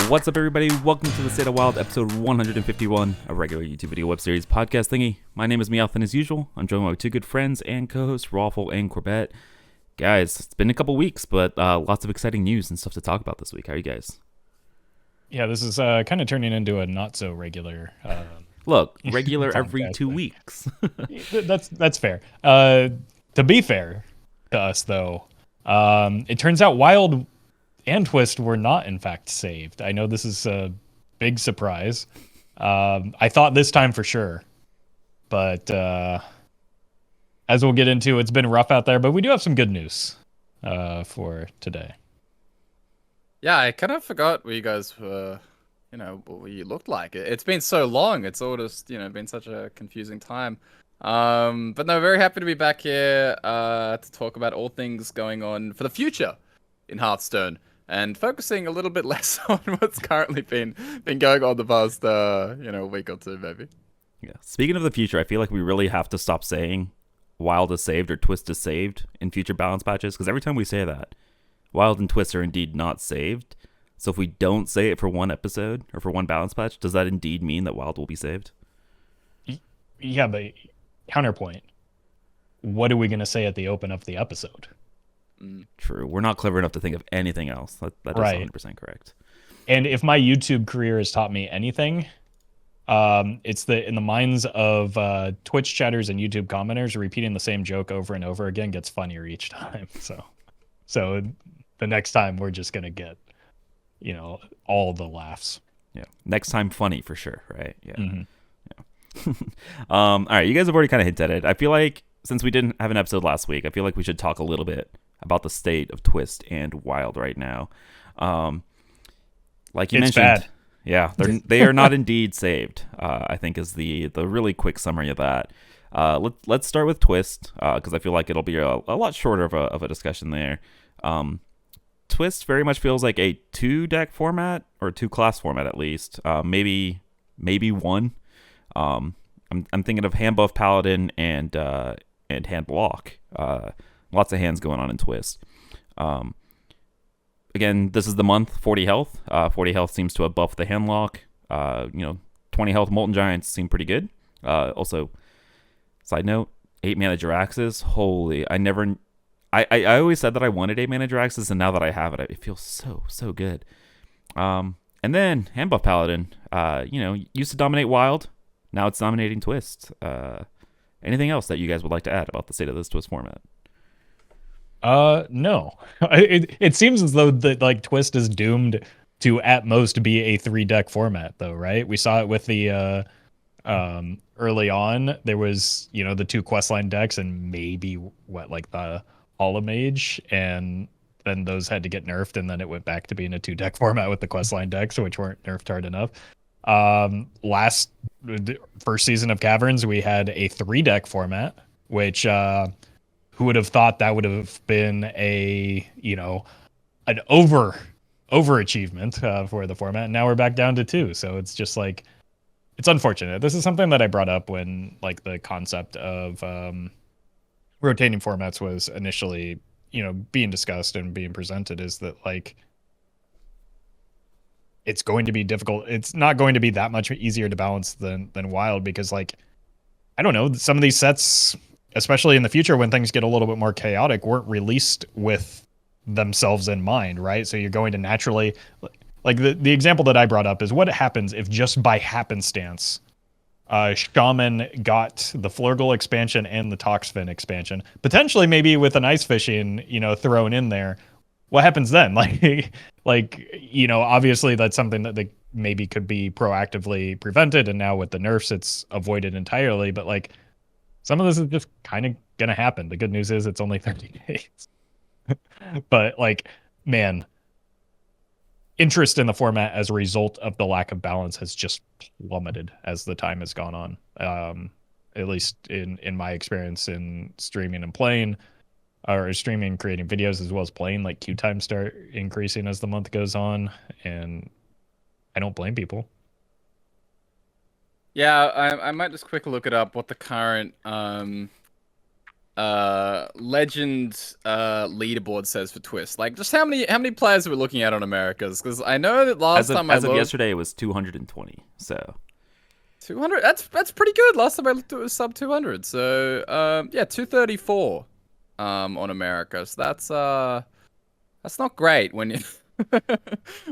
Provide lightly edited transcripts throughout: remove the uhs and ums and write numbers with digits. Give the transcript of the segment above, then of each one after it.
What's up, everybody? Welcome to the State of Wild, episode 151, a regular YouTube video web series podcast thingy. My name is Meowth, and as usual, I'm joined by two good friends and co-hosts, Roffle and Corbett. Guys, it's been a couple weeks, but lots of exciting news and stuff to talk about this week. How are you guys? Yeah, this is kind of turning into a not-so-regular... Look, regular every 2 weeks. That's fair. To be fair to us, though, it turns out Wild and Twist were not, in fact, saved. I know this is a big surprise. I thought this time for sure. But as we'll get into, it's been rough out there. But we do have some good news for today. Yeah, I kind of forgot what you guys were, what you looked like. It's been so long. It's all just, been such a confusing time. But no, very happy to be back here to talk about all things going on for the future in Hearthstone. And focusing a little bit less on what's currently been going on the past, week or two, maybe. Yeah. Speaking of the future, I feel like we really have to stop saying Wild is saved or Twist is saved in future balance patches, because every time we say that, Wild and Twist are indeed not saved. So if we don't say it for one episode or for one balance patch, does that indeed mean that Wild will be saved? Yeah, but counterpoint. What are we going to say at the open of the episode? True. We're not clever enough to think of anything else. That is right. 100% correct. And if my YouTube career has taught me anything, it's in the minds of Twitch chatters and YouTube commenters, repeating the same joke over and over again gets funnier each time. So the next time we're just going to get, all the laughs. Yeah. Next time funny for sure, right? Yeah. Mm-hmm. Yeah. All right. You guys have already kind of hinted at it. I feel like since we didn't have an episode last week, I feel like we should talk a little bit about the state of Twist and Wild right now. Like you mentioned, bad. Yeah, they are not indeed saved. I think is the really quick summary of that. Let's start with Twist because I feel like it'll be a lot shorter of a discussion there. Twist very much feels like a 2-deck format or 2-class format at least. Maybe one. I'm thinking of hand buff Paladin and hand block. Lots of hands going on in Twist. Again, this is the month, 40 health. 40 health seems to have buffed the hand lock. 20 health Molten Giants seem pretty good. Also, side note, 8 mana Jiraxes. Holy, I always said that I wanted 8 mana Jiraxes, and now that I have it, it feels so good. And then hand buff Paladin, used to dominate Wild. Now it's dominating Twist. Anything else that you guys would like to add about the state of this Twist format? No. It seems as though that Twist is doomed to at most be a 3-deck format, though, right? We saw it with the early on. There was the 2 questline decks and maybe the Holomage, and then those had to get nerfed, and then it went back to being a 2-deck format with the questline decks, which weren't nerfed hard enough. First season of Caverns, we had a 3-deck format, which who would have thought that would have been an overachievement for the format, and now we're back down to 2. So it's just it's unfortunate. This is something that I brought up when the concept of rotating formats was initially being discussed and being presented, is that it's going to be difficult. It's not going to be that much easier to balance than Wild, because I don't know, some of these sets, especially in the future when things get a little bit more chaotic, weren't released with themselves in mind, right? So you're going to naturally, the example that I brought up is what happens if just by happenstance Shaman got the Flurgle expansion and the Toxfin expansion, potentially maybe with an Ice Fishing thrown in there. What happens then? Obviously that's something that they maybe could be proactively prevented, and now with the nerfs it's avoided entirely. But some of this is just kind of gonna happen. The good news is it's only 30 days. But man, interest in the format as a result of the lack of balance has just plummeted as the time has gone on. At least in my experience in streaming and playing, or streaming, creating videos, as well as playing, queue times start increasing as the month goes on, and I don't blame people. Yeah, I might just quickly look it up what the current legend leaderboard says for Twist? Like, just how many players are we looking at on Americas? Because I know that last time I as of looked, yesterday, it was 220. So 200. That's pretty good. Last time I looked, it was sub 200. So yeah, 234 on America. So that's not great when you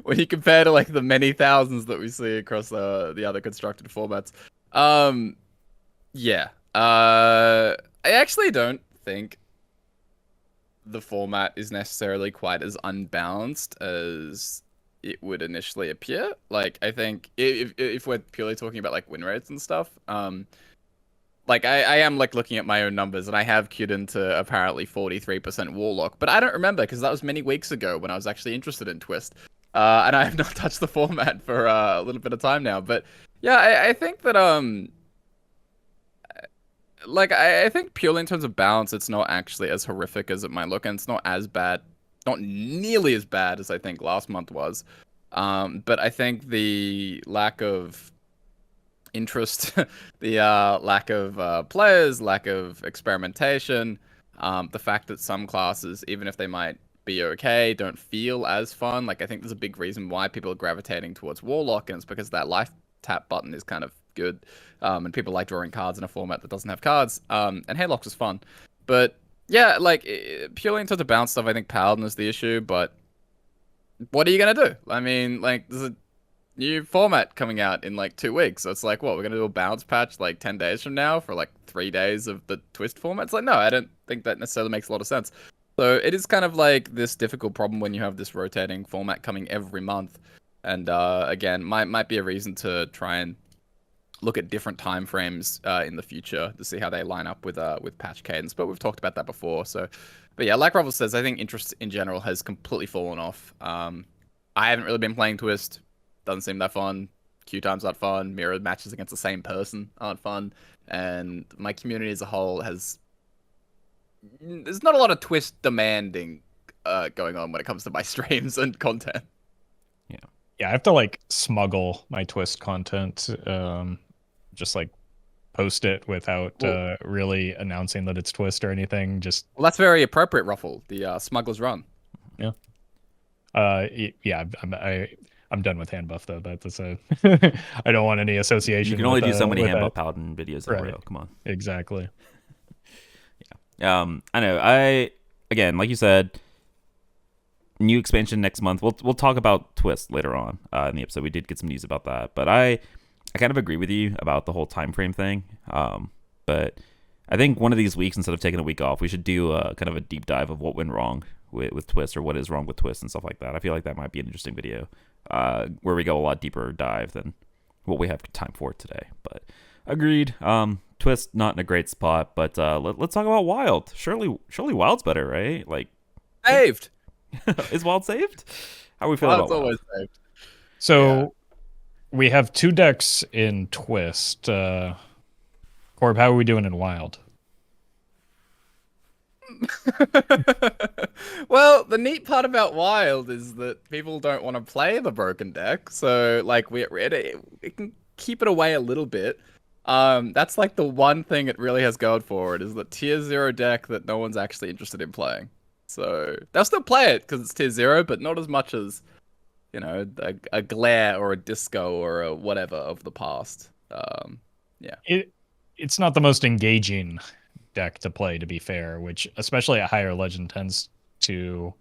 when you compare to like the many thousands that we see across the other constructed formats. Yeah. I actually don't think the format is necessarily quite as unbalanced as it would initially appear. Like, I think if we're purely talking about like win rates and stuff, like I am like looking at my own numbers, and I have queued into apparently 43% Warlock, but I don't remember because that was many weeks ago when I was actually interested in Twist, and I have not touched the format for a little bit of time now. But yeah, I think that like I think purely in terms of balance, it's not actually as horrific as it might look, and it's not as bad, not nearly as bad as I think last month was. But I think the lack of interest, the lack of players, lack of experimentation, the fact that some classes, even if they might be okay, don't feel as fun. Like, I think there's a big reason why people are gravitating towards Warlock, and it's because that life tap button is kind of good, and people like drawing cards in a format that doesn't have cards. And Haylocks is fun, but yeah, like purely in terms of bounce stuff, I think Paladin is the issue. But what are you gonna do? I mean, like, there's a new format coming out in like 2 weeks, so it's like, what, we're gonna do a bounce patch like 10 days from now for like 3 days of the Twist format? It's like, no, I don't think that necessarily makes a lot of sense. So it is kind of like this difficult problem when you have this rotating format coming every month. And again, might be a reason to try and look at different time frames in the future to see how they line up with patch cadence. But we've talked about that before. So, but yeah, like Roffle says, I think interest in general has completely fallen off. I haven't really been playing Twist. Doesn't seem that fun. Queue time's not fun. Mirror matches against the same person aren't fun. And my community as a whole there's not a lot of Twist demanding going on when it comes to my streams and content. Yeah, I have to like smuggle my Twist content, just like post it without really announcing that it's Twist or anything. Just well, that's very appropriate, Ruffle. The Smuggler's Run. Yeah. Yeah, I'm done with hand buff though. That's a I don't want any association. You can only do so many hand buff Paladin videos in a row. Come on. Exactly. Yeah. I know. Again, like you said, new expansion next month. We'll talk about Twist later on in the episode. We did get some news about that, but I kind of agree with you about the whole time frame thing. But I think one of these weeks, instead of taking a week off, we should do kind of a deep dive of what went wrong with Twist, or what is wrong with Twist and stuff like that. I feel like that might be an interesting video where we go a lot deeper dive than what we have time for today. But agreed. Twist not in a great spot, but let's talk about Wild. Surely Wild's better, right? Like, saved. Is Wild saved? How are we feeling about Wild? Always saved. So we have 2 decks in Twist. Corb, how are we doing in Wild? Well, the neat part about Wild is that people don't want to play the broken deck, so like it can keep it away a little bit. That's like the one thing it really has going for it, is the tier 0 deck that no one's actually interested in playing. So they'll still play it because it's tier 0, but not as much as, you know, a Glare or a Disco or a whatever of the past. Yeah. It's not the most engaging deck to play, to be fair, which especially at higher legend tends to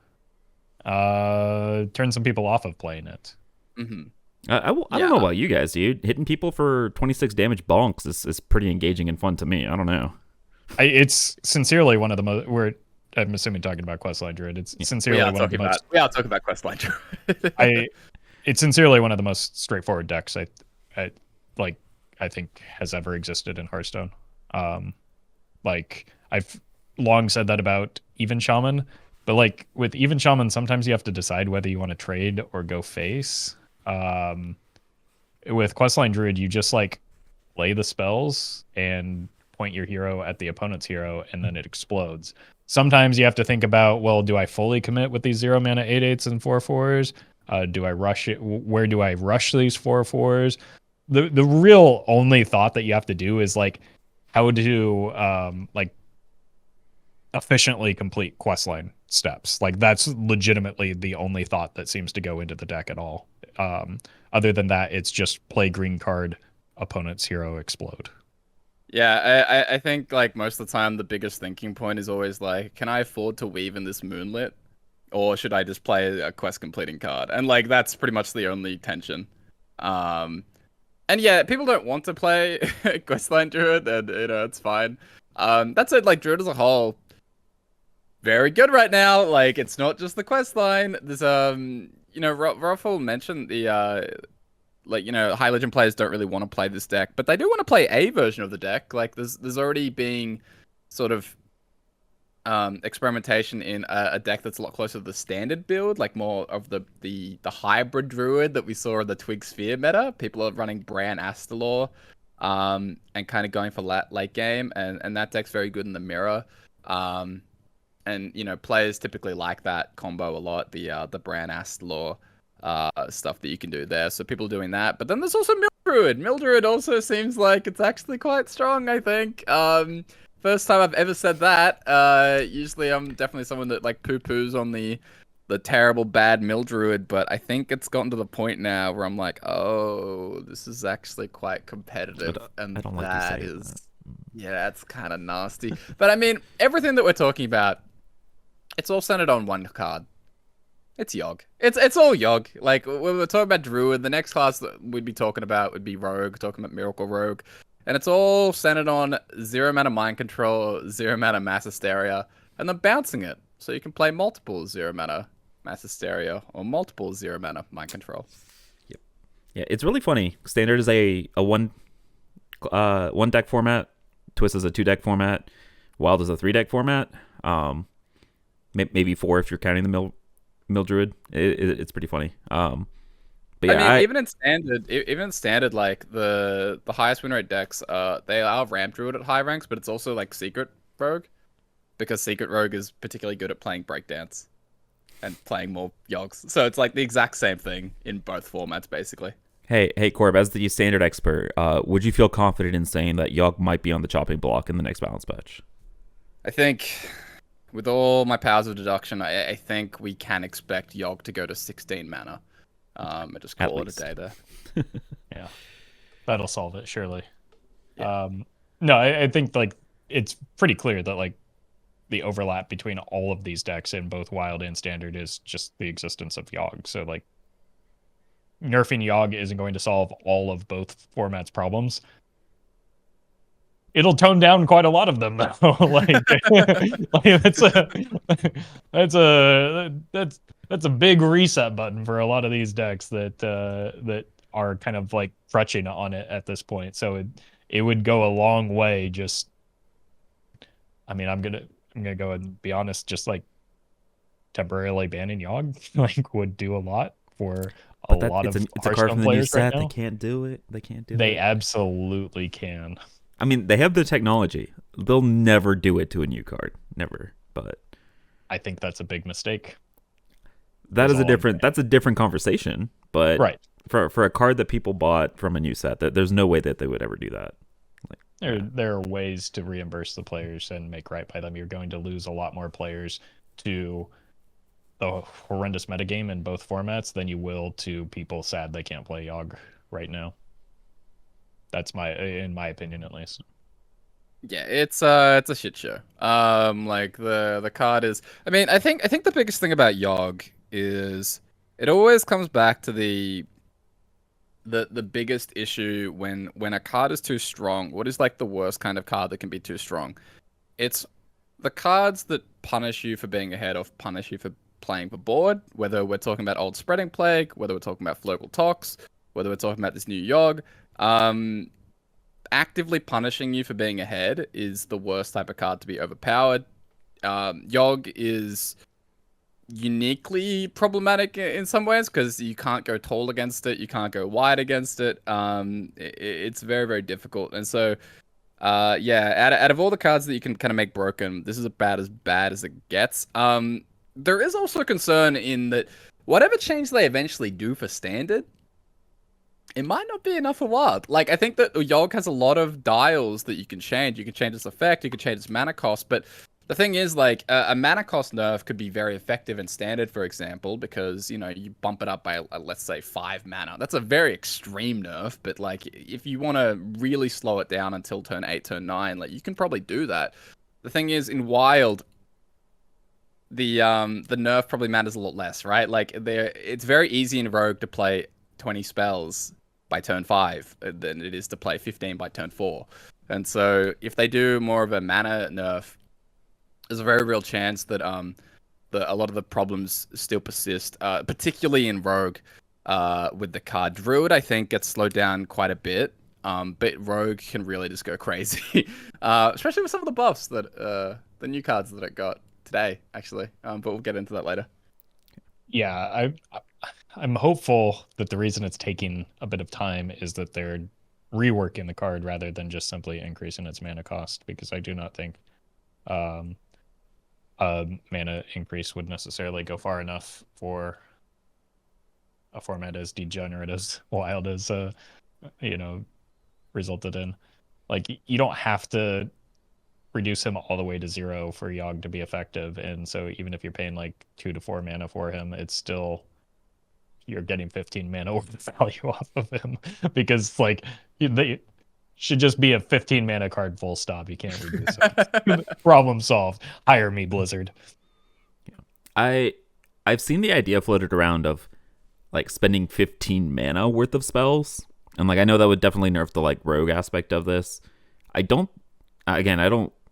turn some people off of playing it. Mm-hmm. I don't know about you guys, dude. Hitting people for 26 damage bonks is pretty engaging and fun to me. I don't know. It's sincerely one of the most... I'm assuming talking about Questline Druid. It's sincerely one of the most... We are talking about Questline Druid. It's sincerely one of the most straightforward decks I think has ever existed in Hearthstone. Like, I've long said that about Even Shaman, but like with Even Shaman, sometimes you have to decide whether you want to trade or go face. With Questline Druid, you just like play the spells and point your hero at the opponent's hero, and then it explodes. Sometimes you have to think about, well, do I fully commit with these 0 mana 8/8s and 4/4s? Do I rush it? Where do I rush these 4/4s? The real only thought that you have to do is like how to efficiently complete questline steps. Like that's legitimately the only thought that seems to go into the deck at all. Other than that, it's just play green card, opponent's hero explode. Yeah, I think like most of the time the biggest thinking point is always like, can I afford to weave in this moonlit? Or should I just play a quest completing card? And like that's pretty much the only tension. Um and yeah, people don't want to play Questline Druid, and it's fine. That's it, like Druid as a whole, very good right now. Like it's not just the questline. There's Roffle mentioned the like high legend players don't really want to play this deck, but they do want to play a version of the deck. Like there's already being sort of experimentation in a deck that's a lot closer to the standard build, like more of the hybrid druid that we saw in the Twig Sphere meta. People are running Bran Astalor, and kind of going for late game, and that deck's very good in the mirror. And players typically like that combo a lot, the Bran Astalor stuff that you can do there. So people are doing that. But then there's also Mildruid. Mildruid also seems like it's actually quite strong, I think. First time I've ever said that. Usually I'm definitely someone that like poo-poos on the terrible bad Mildruid, but I think it's gotten to the point now where I'm like, oh, this is actually quite competitive. And I don't like that to say is that. yeah, that's kind of nasty. But I mean, everything that we're talking about, it's all centered on one card. It's Yogg. It's all Yogg. Like when we're talking about Druid, the next class that we'd be talking about would be Rogue, talking about Miracle Rogue. And it's all centered on 0 mana Mind Control, 0 mana Mass Hysteria, and then bouncing it. So you can play multiple 0 mana Mass Hysteria or multiple 0 mana Mind Control. Yep. Yeah, it's really funny. Standard is a one deck format. Twist is a 2 deck format. Wild is a 3 deck format. Maybe 4 if you're counting the Mildruid. It's pretty funny. But yeah, I mean, even in standard, like the highest win rate decks, they are Ramp Druid at high ranks, but it's also like Secret Rogue, because Secret Rogue is particularly good at playing Breakdance and playing more Yoggs. So it's like the exact same thing in both formats, basically. Hey, Corb, as the standard expert, would you feel confident in saying that Yogg might be on the chopping block in the next balance patch? I think with all my powers of deduction, I think we can expect Yogg to go to 16 mana. And just call it a day there. Yeah, that'll solve it surely. Yeah. No, I think like it's pretty clear that like the overlap between all of these decks in both Wild and Standard is just the existence of Yogg. So like nerfing Yogg isn't going to solve all of both formats' problems. It'll tone down quite a lot of them, though. like that's a big reset button for a lot of these decks that are kind of like crutching on it at this point. So it would go a long way. Just, I mean, I'm gonna go and be honest. Just like temporarily banning Yogg, like would do a lot for a lot of it's a card from the new players right set. now. They can't do it. They can't do it. They absolutely can. I mean, they have the technology. They'll never do it to a new card. Never. But I think that's a big mistake. that's a different conversation. But right. For a card that people bought from a new set, that there's no way that they would ever do that. Like, There are ways to reimburse the players and make right by them. You're going to lose a lot more players to the horrendous metagame in both formats than you will to people sad they can't play Yogg right now. That's in my opinion, at least. Yeah, it's a shit show. Like the card is. I mean, I think the biggest thing about Yogg is it always comes back to the biggest issue when a card is too strong. What is like the worst kind of card that can be too strong? It's the cards that punish you for being ahead of punish you for playing for board. Whether we're talking about Old Spreading Plague, whether we're talking about Flogal Tox, whether we're talking about this new Yogg. Actively punishing you for being ahead is the worst type of card to be overpowered. Yogg is uniquely problematic in some ways because you can't go tall against it, you can't go wide against it. It's very, very difficult. And so, yeah, out of all the cards that you can kind of make broken, this is about as bad as it gets. There is also concern in that whatever change they eventually do for Standard, it might not be enough for Wild. Like, I think that Yogg has a lot of dials that you can change. You can change its effect, you can change its mana cost, but The thing is, like, a mana cost nerf could be very effective in standard, for example, because, you know, you bump it up by, let's say, 5 mana. That's a very extreme nerf, but, like, if you want to really slow it down until turn 8, turn 9, like, you can probably do that. The thing is, in Wild, the nerf probably matters a lot less, right? Like, it's very easy in Rogue to play 20 spells by turn 5 than it is to play 15 by turn 4. And so, if they do more of a mana nerf, there's a very real chance that a lot of the problems still persist, particularly in Rogue, with the card. Druid, I think, gets slowed down quite a bit, but Rogue can really just go crazy, especially with some of the buffs that the new cards that it got today, actually. But we'll get into that later. Yeah, I'm hopeful that the reason it's taking a bit of time is that they're reworking the card rather than just simply increasing its mana cost, because I do not think a mana increase would necessarily go far enough for a format as degenerate as Wild has, resulted in. Like, you don't have to reduce him all the way to 0 for Yogg to be effective, and so even if you're paying like 2 to 4 mana for him, it's still, you're getting 15 mana worth of value off of him, because like they should just be a 15 mana card full stop. You can't reduce it. Problem solved. Hire me, Blizzard. I've seen the idea floated around of like spending 15 mana worth of spells, and like I know that would definitely nerf the like rogue aspect of this. I don't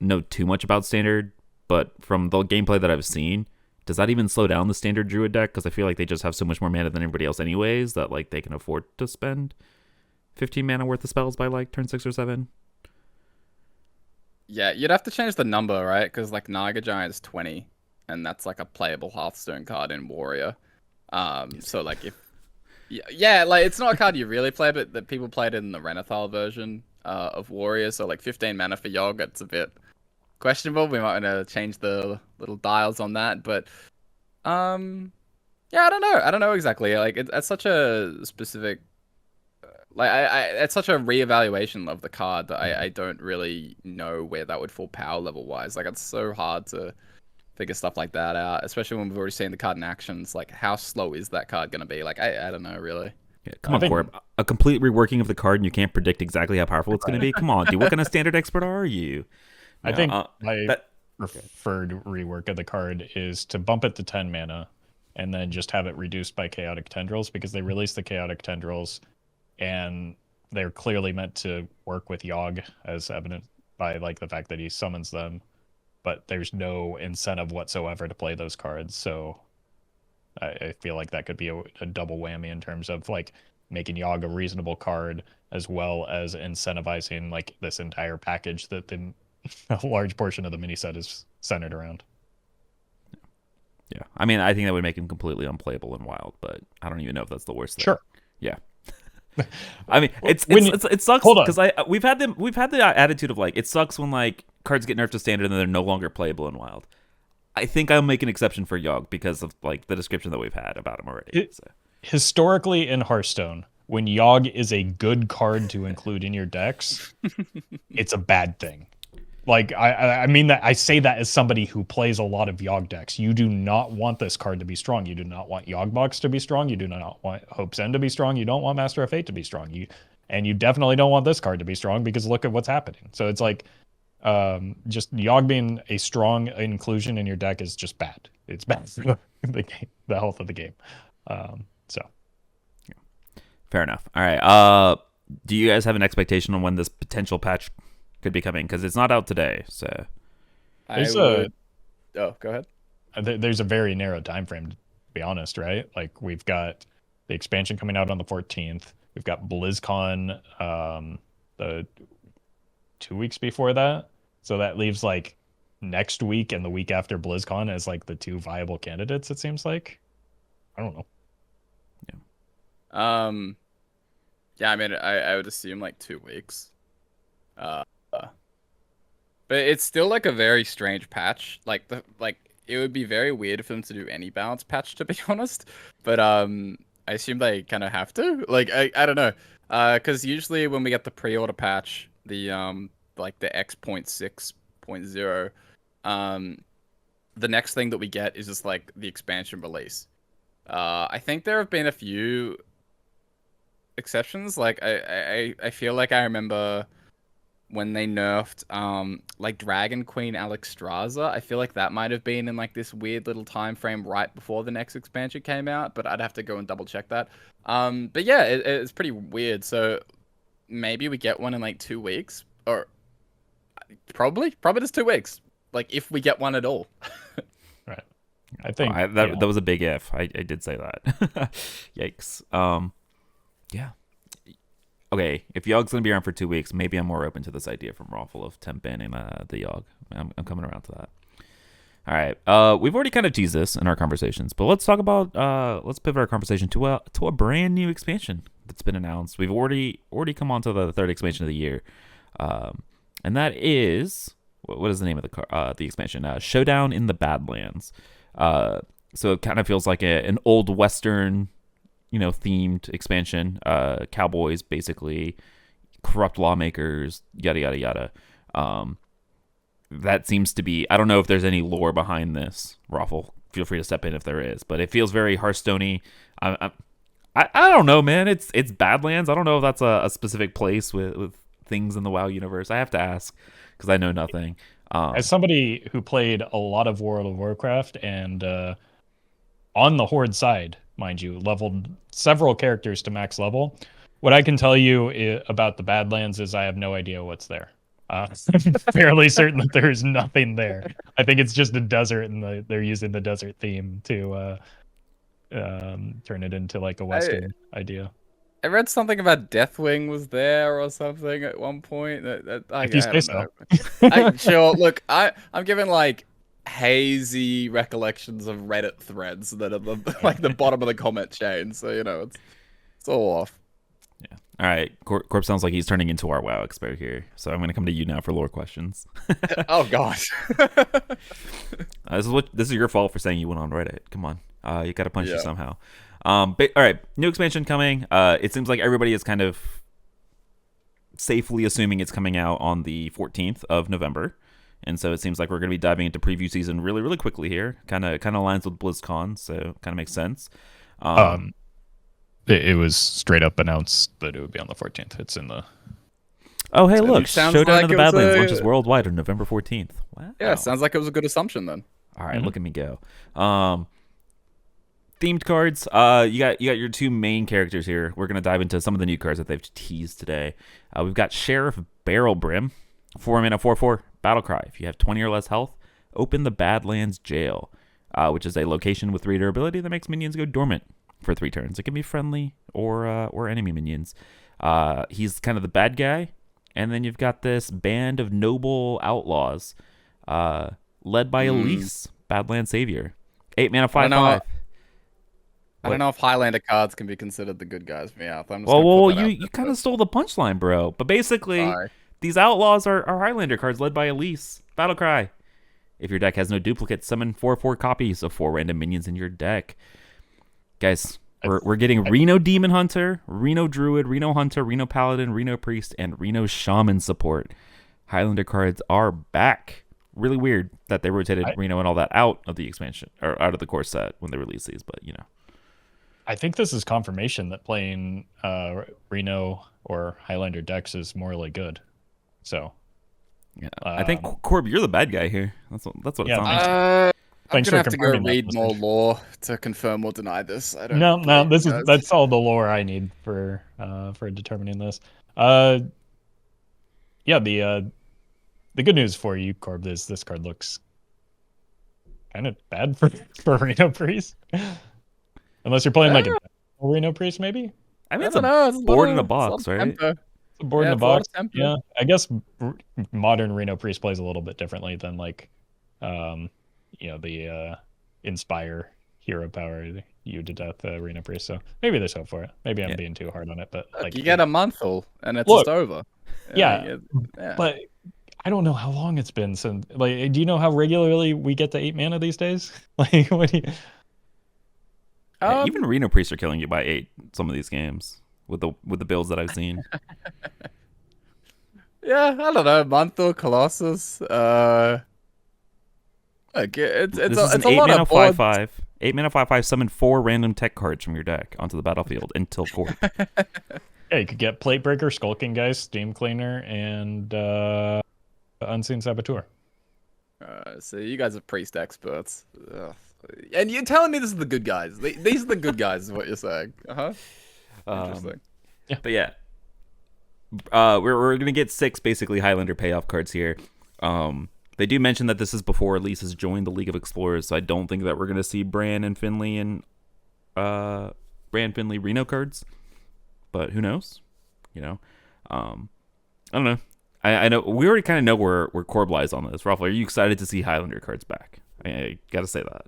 know too much about standard, but from the gameplay that I've seen, does that even slow down the standard druid deck? Because I feel like they just have so much more mana than everybody else anyways, that like they can afford to spend 15 mana worth of spells by like turn 6 or 7. Yeah, you'd have to change the number, right? Because like Naga Giant is 20, and that's like a playable Hearthstone card in Warrior. So like if yeah, like it's not a card you really play, but that people played in the Renathal version of Warrior. So like 15 mana for Yogg, it's a bit questionable. We might want to change the little dials on that, but yeah, I don't know exactly. Like it's such a specific, like it's such a reevaluation of the card that I don't really know where that would fall power level wise. Like it's so hard to figure stuff like that out, especially when we've already seen the card in actions. Like how slow is that card gonna be? Like I don't know really. Yeah, come on, Corb. A complete reworking of the card and you can't predict exactly how powerful it's going to be? Come on, dude. What kind of standard expert are you? I think my preferred rework of the card is to bump it to 10 mana and then just have it reduced by Chaotic Tendrils, because they released the Chaotic Tendrils and they're clearly meant to work with Yogg, as evident by like the fact that he summons them, but there's no incentive whatsoever to play those cards. So I feel like that could be a double whammy in terms of like making Yogg a reasonable card, as well as incentivizing like this entire package that a large portion of the mini set is centered around. Yeah, I mean, I think that would make him completely unplayable in Wild, but I don't even know if that's the worst thing. Sure. Yeah. I mean, it sucks because we've had the attitude of like it sucks when like cards get nerfed to standard and they're no longer playable in Wild. I think I'll make an exception for Yogg because of like the description that we've had about him already. Historically in Hearthstone, when Yogg is a good card to include in your decks, it's a bad thing. Like I mean that I say that as somebody who plays a lot of Yogg decks. You do not want this card to be strong. You do not want Yoggbox to be strong. You do not want Hope's End to be strong. You don't want Master of Fate to be strong. You definitely don't want this card to be strong, because look at what's happening. So it's like just Yogg being a strong inclusion in your deck is just bad. It's bad for the game, the health of the game. So fair enough. All right. Do you guys have an expectation on when this potential patch could be coming? Because it's not out today. So go ahead. There's a very narrow time frame, to be honest, right? Like we've got the expansion coming out on the 14th. We've got BlizzCon the 2 weeks before that. So that leaves like next week and the week after BlizzCon as like the two viable candidates, it seems like. I don't know. Yeah, I mean, I would assume like 2 weeks. But it's still like a very strange patch. Like it would be very weird for them to do any balance patch, to be honest. But I assume they kind of have to. Like I don't know. Because usually when we get the pre-order patch, the like the X.6.0, the next thing that we get is just like the expansion release. I think there have been a few exceptions. Like I feel like I remember when they nerfed like Dragon Queen Alexstrasza. I feel like that might have been in like this weird little time frame right before the next expansion came out, but I'd have to go and double check that. But yeah, it's pretty weird. So maybe we get one in like 2 weeks, or probably just 2 weeks. Like if we get one at all. Right. I think that was a big if. I did say that. Yikes. Yeah. Okay, if Yogg's gonna be around for 2 weeks, maybe I'm more open to this idea from Roffle of temp banning the Yogg. I'm coming around to that. All right. We've already kind of teased this in our conversations, but let's talk about let's pivot our conversation to a brand new expansion that's been announced. We've already come on to the third expansion of the year, and that is what is the name of the expansion? Showdown in the Badlands. So it kind of feels like an old Western, themed expansion. Cowboys, basically, corrupt lawmakers, yada yada yada. That seems to be. I don't know if there's any lore behind this. Roffle, feel free to step in if there is, but it feels very Hearthstone-y. I don't know, man. It's Badlands. I don't know if that's a specific place with things in the WoW universe. I have to ask because I know nothing. As somebody who played a lot of World of Warcraft and on the Horde side, mind you, leveled several characters to max level, what I can tell you about the Badlands is I have no idea what's there. I'm fairly certain that there is nothing there. I think it's just a desert, and they're using the desert theme to turn it into like a Western idea. I read something about Deathwing was there or something at one point. If you say so. Sure. Look, I'm given like hazy recollections of Reddit threads that are like the bottom of the comment chain. So it's all off. Yeah. All right. Corp sounds like he's turning into our WoW expert here. So I'm going to come to you now for lore questions. Oh gosh. This is your fault for saying you went on Reddit. Come on. You got to punish you somehow. But all right, new expansion coming. It seems like everybody is kind of safely assuming it's coming out on the 14th of November. And so it seems like we're going to be diving into preview season really, really quickly here. Kind of aligns with BlizzCon, so kind of makes sense. It was straight up announced that it would be on the 14th. It's in the... Oh, hey, look. Showdown like in the Badlands launches worldwide on November 14th. Wow. Yeah, sounds like it was a good assumption then. All right, look at me go. Themed cards. You got your two main characters here. We're going to dive into some of the new cards that they've teased today. We've got Sheriff Barrelbrim, 4-mana 4/4 Battlecry. If you have 20 or less health, open the Badlands Jail, which is a location with 3 durability that makes minions go dormant for 3 turns. It can be friendly or enemy minions. He's kind of the bad guy. And then you've got this band of noble outlaws, led by Elise, Badlands Savior. 8-mana 5/5. I don't know if Highlander cards can be considered the good guys. Meowth. Well, you kind of stole the punchline, bro. But basically, these outlaws are Highlander cards led by Elise, Battlecry. If your deck has no duplicates, summon 4/4 copies of 4 random minions in your deck. Guys, we're getting Reno Demon Hunter, Reno Druid, Reno Hunter, Reno Paladin, Reno Priest, and Reno Shaman support. Highlander cards are back. Really weird that they rotated Reno and all that out of the expansion, or out of the core set when they released these, but I think this is confirmation that playing Reno or Highlander decks is morally good. So, yeah, I think Corb, you're the bad guy here. That's what it sounds like. I'm gonna have to go read more lore to confirm or deny this. I don't. No. That's all the lore I need for determining this. Yeah, the good news for you, Corb, is this card looks kind of bad for Reno Priest. Unless you're playing like a Reno Priest, maybe. I mean, it's a board in a box, right? It's a board in a box. Yeah, I guess modern Reno Priest plays a little bit differently than like, the Inspire Hero Power you to death Reno Priest. So maybe there's hope for it. Maybe I'm being too hard on it, but like you get a monthful and it's just over. Yeah, but I don't know how long it's been since. Like, do you know how regularly we get to 8 mana these days? Like, what do you? Yeah, even Reno Priests are killing you by 8 some of these games with the builds that I've seen. Yeah, I don't know. Monthor, Colossus. Like This is an it's a 8 lot mana of boards. 5/5. 8 mana 5/5. Summon 4 random tech cards from your deck onto the battlefield until court. Yeah, you could get Plate Breaker, Skulking Geist, Steam Cleaner, and Unseen Saboteur. So you guys are priest experts. Ugh. And you're telling me this is the good guys. These are the good guys, is what you're saying. Uh-huh. Interesting. But yeah, we're gonna get 6 basically Highlander payoff cards here. They do mention that this is before Elise has joined the League of Explorers, so I don't think that we're gonna see Bran Finley Reno cards. But who knows? You know, I don't know. I know we already kind of know where Corb lies on this. Roffle, are you excited to see Highlander cards back? I gotta say that.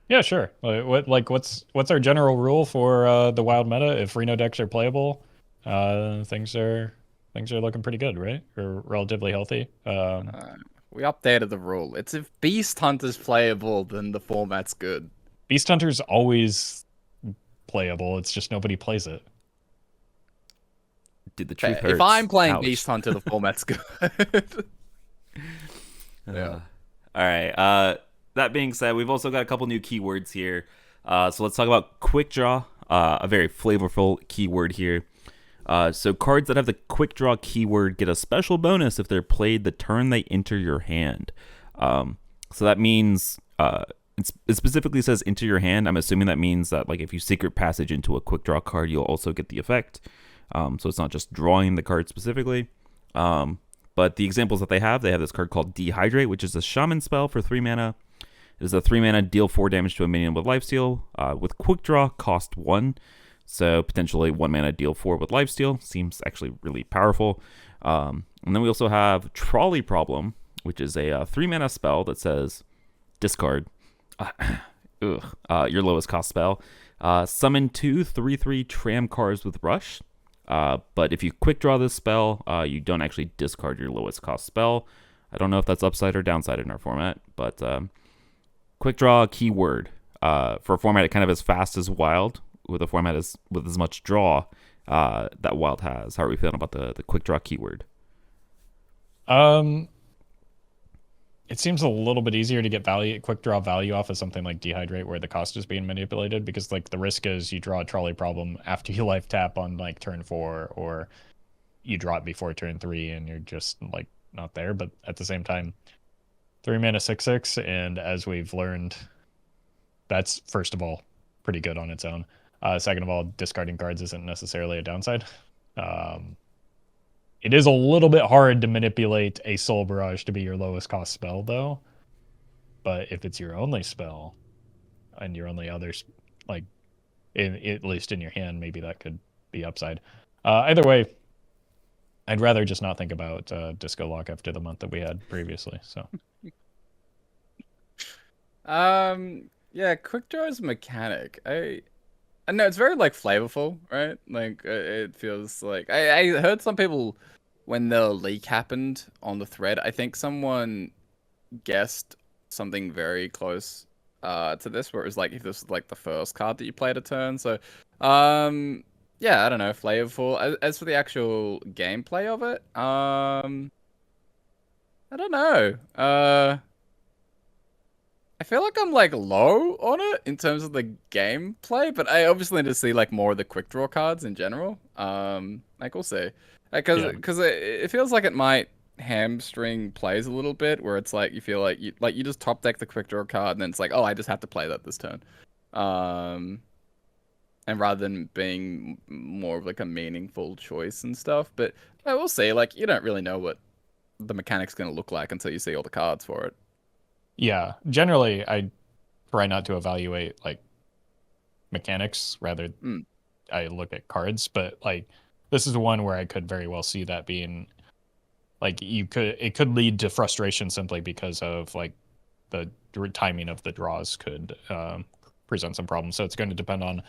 Yeah, sure. What's our general rule for the wild meta? If Reno decks are playable, things are looking pretty good, right? Or relatively healthy. We updated the rule. It's if Beast Hunter's playable, then the format's good. Beast Hunter's always playable. It's just nobody plays it. Did the truth hurt? If I'm playing Ouch. Beast Hunter, the format's good. Yeah. All right. That being said, we've also got a couple new keywords here. So let's talk about Quick Draw, a very flavorful keyword here. So cards that have the Quick Draw keyword get a special bonus if they're played the turn they enter your hand. So that means it specifically says enter your hand. I'm assuming that means that like if you secret passage into a Quick Draw card, you'll also get the effect. So it's not just drawing the card specifically. But the examples that they have this card called Dehydrate, which is a shaman spell for 3 mana. It is a 3 mana, deal 4 damage to a minion with lifesteal. With Quick Draw, cost 1. So potentially 1 mana, deal 4 with lifesteal. Seems actually really powerful. And then we also have Trolley Problem, which is a 3 mana spell that says discard your lowest cost spell. Summon 2 3/3 tram cars with rush. But if you quick draw this spell, you don't actually discard your lowest cost spell. I don't know if that's upside or downside in our format, but quick draw keyword for a format kind of as fast as wild, with a format with as much draw that wild has. How are we feeling about the quick draw keyword? It seems a little bit easier to get quick draw value off of something like Dehydrate, where the cost is being manipulated, because like the risk is you draw a Trolley Problem after you life tap on like turn 4, or you draw it before turn 3 and you're just like not there. But at the same time, 3 mana 6/6, and as we've learned, that's first of all pretty good on its own. Second of all, discarding cards isn't necessarily a downside. It is a little bit hard to manipulate a Soul Barrage to be your lowest cost spell, though. But if it's your only spell, and your only others, like, at least in your hand, maybe that could be upside. Either way, I'd rather just not think about Disco Lock after the month that we had previously. So, yeah, Quick Draw's mechanic. I know it's very like flavorful, right? Like it feels like I heard some people when the leak happened on the thread. I think someone guessed something very close to this, where it was like if this was like the first card that you played a turn. So, yeah, I don't know, flavorful. As for the actual gameplay of it, I don't know. I feel like I'm like low on it in terms of the gameplay, but I obviously need to see like more of the quick draw cards in general. Like we'll see, because it feels like it might hamstring plays a little bit, where it's like you feel like you just top deck the quick draw card, and then it's like, oh, I just have to play that this turn. And rather than being more of like a meaningful choice and stuff, but I will say, like, you don't really know what the mechanic's going to look like until you see all the cards for it. yeah, generally, I try not to evaluate like mechanics. Rather, I look at cards. But like, this is one where I could very well see that being like it could lead to frustration simply because of like the timing of the draws could present some problems. So it's going to depend on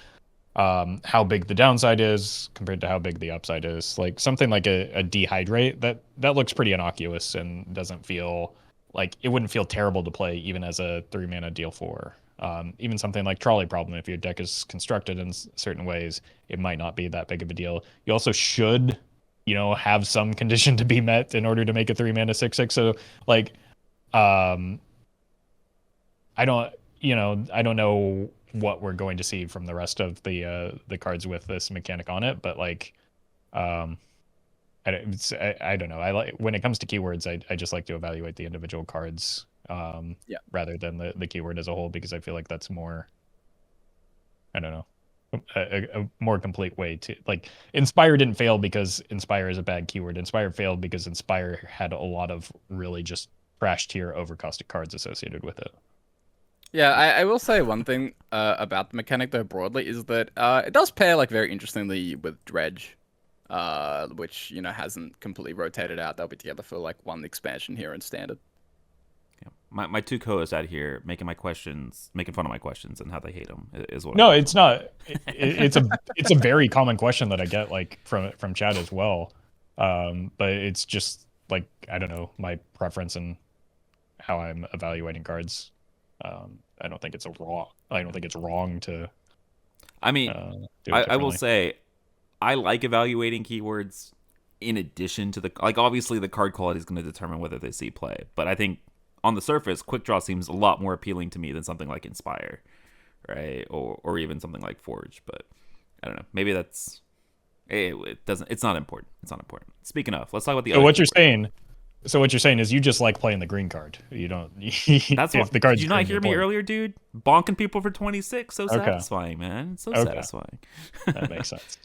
how big the downside is compared to how big the upside is. Like something like a Dehydrate, that looks pretty innocuous and doesn't feel like it wouldn't feel terrible to play even as a 3 mana deal 4. Even something like Trolley Problem, if your deck is constructed in certain ways, it might not be that big of a deal. You also should, have some condition to be met in order to make a 3 mana 6/6. So like, I don't, I don't know what we're going to see from the rest of the cards with this mechanic on it, but like, um, I don't know. I like when it comes to keywords, I just like to evaluate the individual cards, Yeah. rather than the keyword as a whole, because I feel like that's more, I don't know, a more complete way to like. Inspire didn't fail because Inspire is a bad keyword. Inspire failed because Inspire had a lot of really just trash tier overcosted cards associated with it. Yeah, I will say one thing about the mechanic though broadly is that it does pair like very interestingly with Dredge, which hasn't completely rotated out. They'll be together for like one expansion here in Standard. Yeah. My two co-hosts out here making fun of my questions and how they hate them is what. No, it's not. It's a very common question that I get like from chat as well. But it's just like I don't know my preference and how I'm evaluating cards. I don't think it's wrong to I mean, do it I will differently. say I like evaluating keywords in addition to obviously the card quality is going to determine whether they see play, but I think on the surface, Quick Draw seems a lot more appealing to me than something like Inspire, right? Or even something like Forge. But I don't know. Maybe that's it doesn't. It's not important. It's not important. Speaking of, let's talk about the So other. what you're Keyword. saying, so what you're saying is you just like playing the green card. You don't. That's If what. the Did card's you not green, hear you me play. earlier, dude? Bonking people for 26. So Okay. satisfying, man. It's so Okay. satisfying. That makes sense.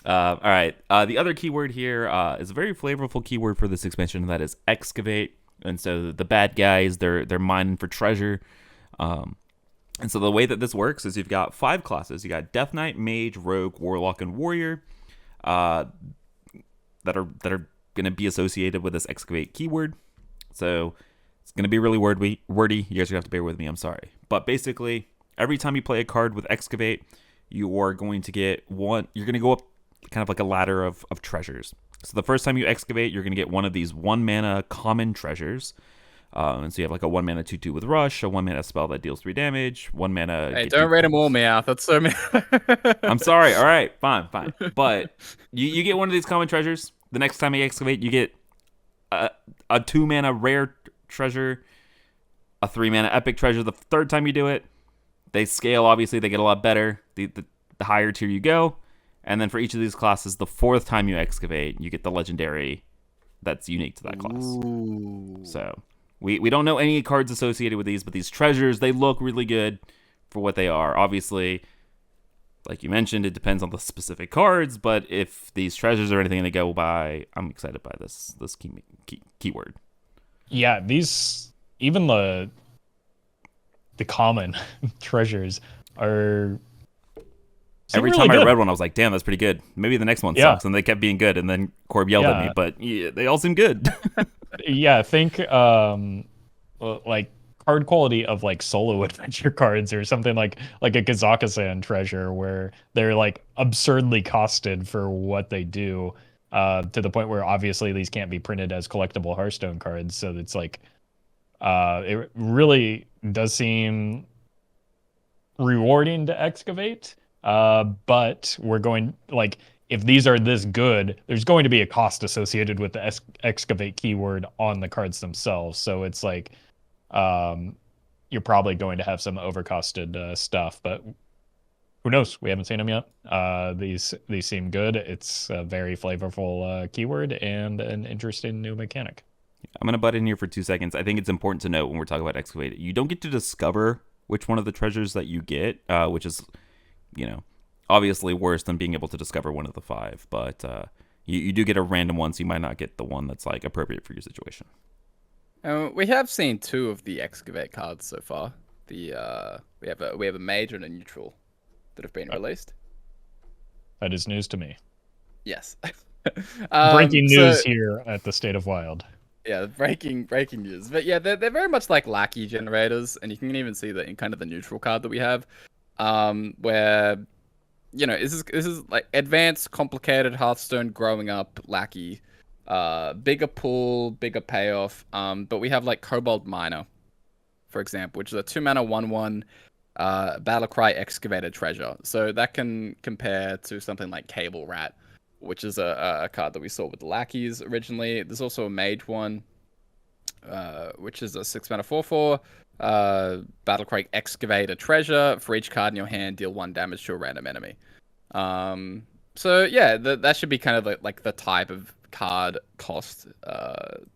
All right. The other keyword here is a very flavorful keyword for this expansion. And that is excavate. And so the bad guys, they're mining for treasure. And so the way that this works is you've got 5 classes. You got Death Knight, Mage, Rogue, Warlock, and Warrior. That are going to be associated with this excavate keyword. So it's going to be really wordy. You guys are going to have to bear with me. I'm sorry. But basically, every time you play a card with excavate, you are going to get one. You're going to go up kind of like a ladder of treasures. So the first time you excavate, you're going to get one of these 1 mana common treasures. And so you have like a 1 mana 2/2 with Rush, a 1 mana spell that deals 3 damage, 1 mana. Hey, don't rate them all, Meowth. That's so many. I'm sorry. All right, fine. But you get one of these common treasures. The next time you excavate, you get a 2 mana rare treasure, a 3 mana epic treasure. The third time you do it, they scale. Obviously, they get a lot better the higher tier you go. And then for each of these classes, the 4th time you excavate, you get the legendary that's unique to that class. Ooh. So we don't know any cards associated with these, but these treasures, they look really good for what they are. Obviously, like you mentioned, it depends on the specific cards, but if these treasures are anything to go by, I'm excited by this keyword. Yeah, these even the common treasures are Every really time I good. read one, I was like, damn, that's pretty good. Maybe the next one Yeah. sucks. And they kept being good. And then Corb yelled at me, Yeah. but yeah, they all seem good. Yeah, think like card quality of like solo adventure cards or something like a Kazakhstan treasure where they're like absurdly costed for what they do, to the point where obviously these can't be printed as collectible Hearthstone cards. So it's like it really does seem rewarding to excavate. But we're going like if these are this good, there's going to be a cost associated with the excavate keyword on the cards themselves. So it's like you're probably going to have some overcosted stuff, but who knows? We haven't seen them yet. These seem good. It's a very flavorful keyword and an interesting new mechanic. I'm going to butt in here for 2 seconds. I think it's important to note when we're talking about excavate, you don't get to discover which one of the treasures that you get, which is, obviously worse than being able to discover one of the 5. But you do get a random one, so you might not get the one that's like appropriate for your situation. We have seen 2 of the excavate cards so far. We have a mage and a neutral that have been released. That is news to me. Yes. Breaking news here at the State of Wild. Yeah, breaking news. But yeah, they're very much like lackey generators, and you can even see that in kind of the neutral card that we have, where this is like advanced, complicated Hearthstone growing up lackey, bigger pool, bigger payoff. But we have like Kobold Miner, for example, which is a 2 mana 1/1 Battlecry Excavated Treasure. So that can compare to something like Cable Rat, which is a card that we saw with the lackeys originally. There's also a mage one. which is a 6-mana 4/4. Battlecry Excavate a treasure. For each card in your hand, deal 1 damage to a random enemy. So yeah, that should be kind of like the type of card cost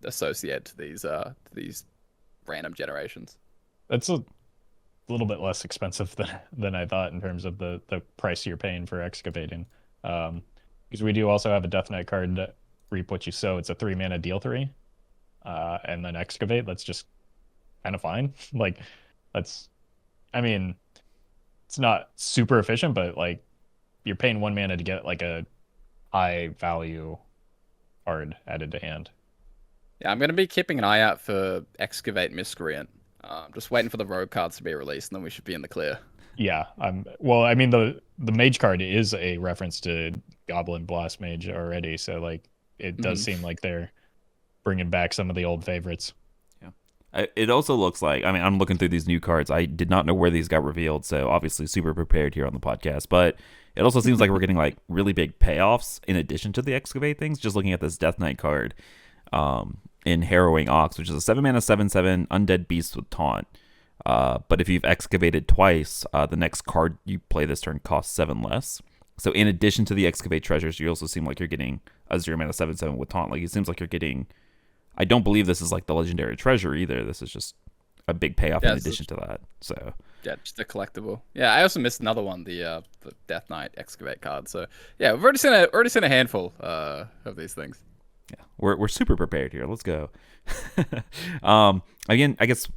associated to these random generations. That's a little bit less expensive than I thought in terms of the price you're paying for excavating. Because we do also have a Death Knight card, Reap What You Sow. It's a 3-mana deal 3. And then excavate, that's just kind of fine. Like, I mean, it's not super efficient, but like, you're paying 1 mana to get like a high value card added to hand. Yeah, I'm gonna be keeping an eye out for Excavate Miscreant. Just waiting for the rogue cards to be released, and then we should be in the clear. Yeah, well, I mean, the mage card is a reference to Goblin Blast Mage already, so like, it does seem like they're bringing back some of the old favorites. It also looks like, I mean, I'm looking through these new cards. I did not know where these got revealed, so obviously super prepared here on the podcast. But it also seems like we're getting like really big payoffs in addition to the Excavate things. Just looking at this Death Knight card in Harrowing Ox, which is a 7-mana 7/7 Undead Beast with Taunt. But if you've excavated twice, the next card you play this turn costs 7 less. So in addition to the Excavate treasures, you also seem like you're getting a 0-mana 7/7 with Taunt. Like, it seems like you're getting... I don't believe this is like the legendary treasure either. This is just a big payoff in addition to that. So yeah, just a collectible. Yeah, I also missed another one, the Death Knight Excavate card. So yeah, we've already seen a handful of these things. Yeah, we're super prepared here. Let's go. Again, I guess.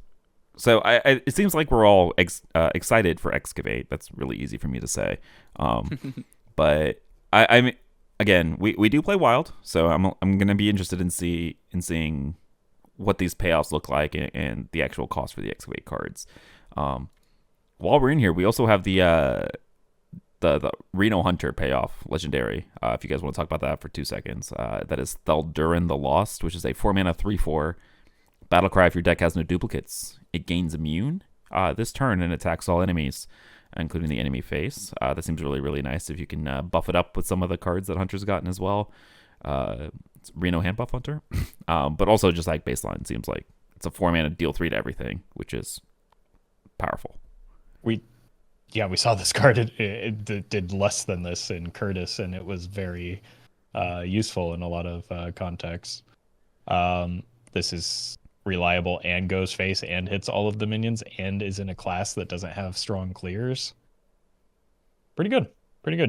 So it seems like we're all excited for Excavate. That's really easy for me to say. But I mean. Again, we do play Wild, so I'm gonna be interested in seeing what these payoffs look like and the actual cost for the Excavate cards. While we're in here, we also have the Reno Hunter payoff legendary. If you guys want to talk about that for 2 seconds, that is Thaldurin the Lost, which is a 4-mana 3/4 battlecry. If your deck has no duplicates, it gains immune this turn and attacks all enemies, including the enemy face. That seems really, really nice if you can buff it up with some of the cards that Hunter's gotten as well. It's Reno hand buff Hunter. But also just like baseline, seems like it's a 4-mana deal 3 to everything, which is powerful. We saw this card. It did less than this in Curtis, and it was very useful in a lot of contexts. This is reliable and goes face and hits all of the minions and is in a class that doesn't have strong clears. Pretty good.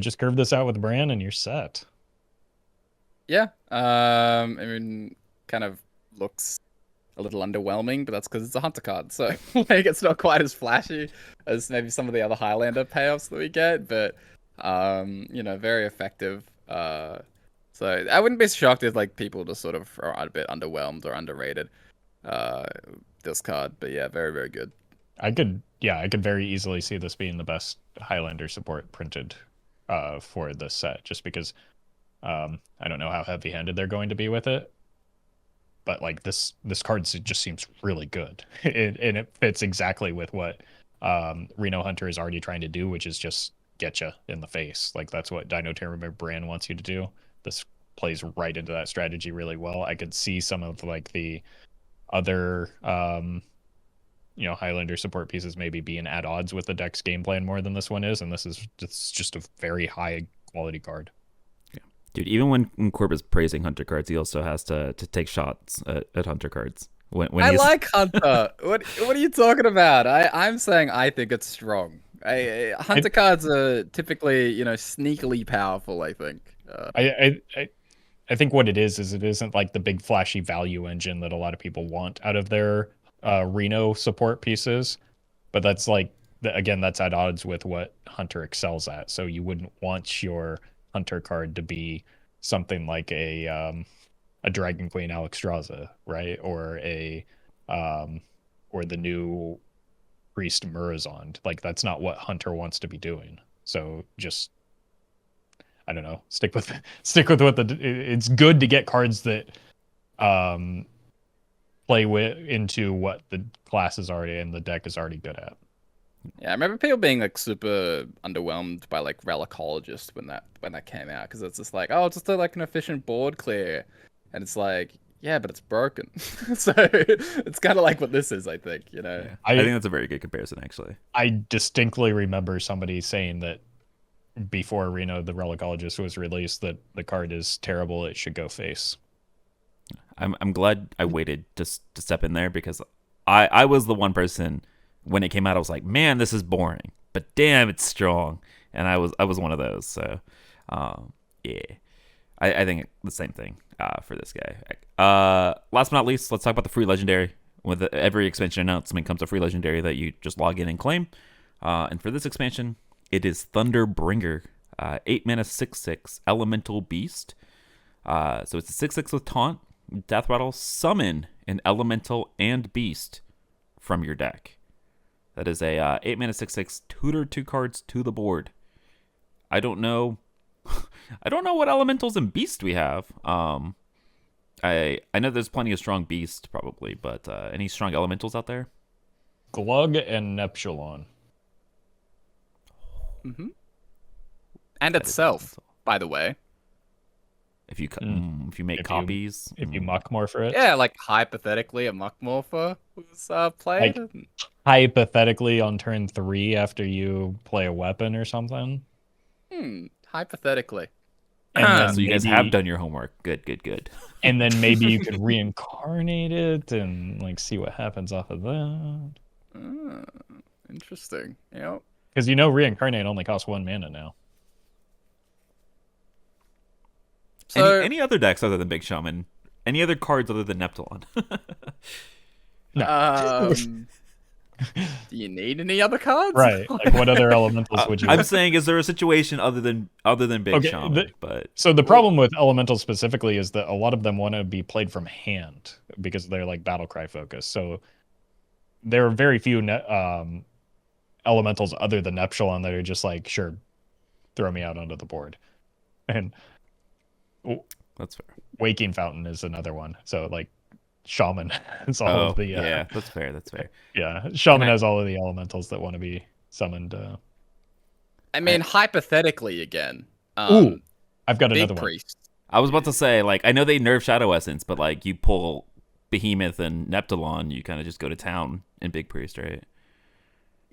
Just curve this out with Bran and you're set. Yeah. I mean, kind of looks a little underwhelming, but that's because it's a Hunter card. So like, it's not quite as flashy as maybe some of the other Highlander payoffs that we get, but very effective. So I wouldn't be shocked if like people just sort of are a bit underwhelmed or underrated this card, but yeah, very, very good. I could very easily see this being the best Highlander support printed for this set, just because I don't know how heavy-handed they're going to be with it, but like this card just seems really good. And it fits exactly with what Reno Hunter is already trying to do, which is just get you in the face. Like, that's what Dino Terror Brand wants you to do. This plays right into that strategy really well. I could see some of like the other Highlander support pieces maybe being at odds with the deck's game plan more than this one is, and this is just a very high quality card. Yeah, dude. Even when Corbett's praising Hunter cards, he also has to take shots at Hunter cards. When I like Hunter. What are you talking about? I'm saying I think it's strong. Hunter cards are typically sneakily powerful, I think. I think what it is it isn't like the big flashy value engine that a lot of people want out of their Reno support pieces, but that's like, again, that's at odds with what Hunter excels at. So you wouldn't want your Hunter card to be something like a Dragon Queen Alexstrasza, right? Or or the new Priest Murazond. Like, that's not what Hunter wants to be doing. So just, I don't know, stick with what it's good to get cards that play into what the class is already and the deck is already good at. Yeah, I remember people being like super underwhelmed by like Relicologist when that came out, because it's just like, oh, it's just like an efficient board clear, and it's like, Yeah, but it's broken. So it's kind of like what this is, I think. Yeah. I think that's a very good comparison, actually. I distinctly remember somebody saying that before Reno the Relicologist was released that the card is terrible. It should go face. I'm glad I waited to step in there because I was the one person when it came out. I was like, man, this is boring, but damn, it's strong. And I was one of those. So, yeah, I think the same thing for this guy. Last but not least, let's talk about the free legendary. With every expansion announcement comes a free legendary that you just log in and claim. And for this expansion, it is Thunderbringer, 8 mana 6/6 Elemental Beast. So it's a 6/6 with taunt. Death Rattle, summon an elemental and beast from your deck. That is a 8 mana 6/6 tutor 2 cards to the board. I don't know. I don't know what elementals and beast we have. I know there's plenty of strong beast probably, but any strong elementals out there? Glug and Neptulon. Mm-hmm. And itself, by the way. If you make copies, if you Muckmorph for it, yeah, like hypothetically, a Muckmorpher was played. Like, hypothetically, on turn 3 after you play a weapon or something. Hypothetically. And so you guys have done your homework. Good. And then maybe you could reincarnate it and like see what happens off of that. Interesting. Yep. Because reincarnate only costs 1 mana now. So any other decks other than Big Shaman? Any other cards other than Neptulon? No. Do you need any other cards? Right. Like what other elementals would you I'm saying, is there a situation other than Big Shaman? So the problem with elementals specifically is that a lot of them want to be played from hand because they're like battle cry focused. So there are very few elementals other than Neptulon that are just like, sure, throw me out onto the board. And that's fair. Waking Fountain is another one. So like Shaman has all of the yeah, that's fair. Yeah, Shaman has all of the elementals that want to be summoned. I mean, hypothetically again. Ooh, I've got Big another Priest. I was about to say, like, I know they nerf Shadow Essence, but like you pull Behemoth and Neptulon, you kind of just go to town in Big Priest, right?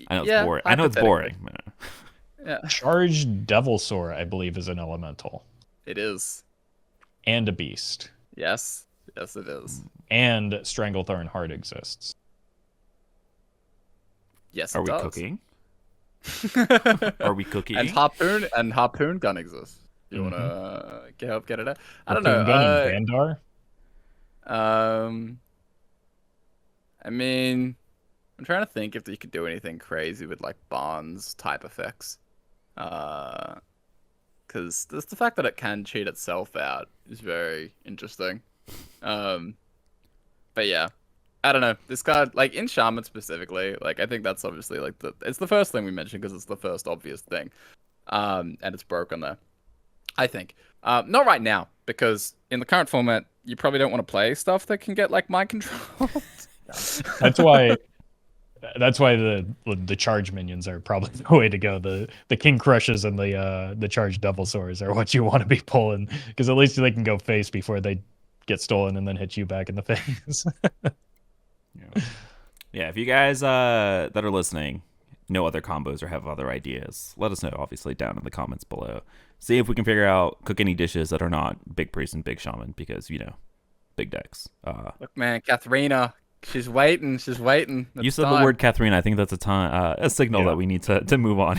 I know it's boring. I know it's boring. Yeah. Charged Devilsaur, I believe, is an elemental. It is. And a beast. Yes, it is. And Stranglethorn Heart exists. Yes, Are it we does. cooking? Are we cooking? And Harpoon Gun exists. You wanna get it out? I don't know. Gun and Vandar? I mean, I'm trying to think if you could do anything crazy with like Barnes type effects. Because the fact that it can cheat itself out is very interesting. But yeah, I don't know. This card, like in Shaman specifically, like I think that's obviously like it's the first thing we mentioned because it's the first obvious thing. And it's broken there. I think. Not right now, because in the current format, you probably don't want to play stuff that can get like mind controlled. That's why the charge minions are probably the way to go. The King Crushes and the charged Devilsaurs are what you want to be pulling, because at least they can go face before they get stolen and then hit you back in the face. Yeah, if you guys that are listening know other combos or have other ideas, let us know, obviously, down in the comments below. See if we can figure out, cook any dishes that are not Big Priest and Big Shaman, because, big decks. Look, man, Katharina, she's waiting. You said the word Katharina. I think that's a signal that we need to move on.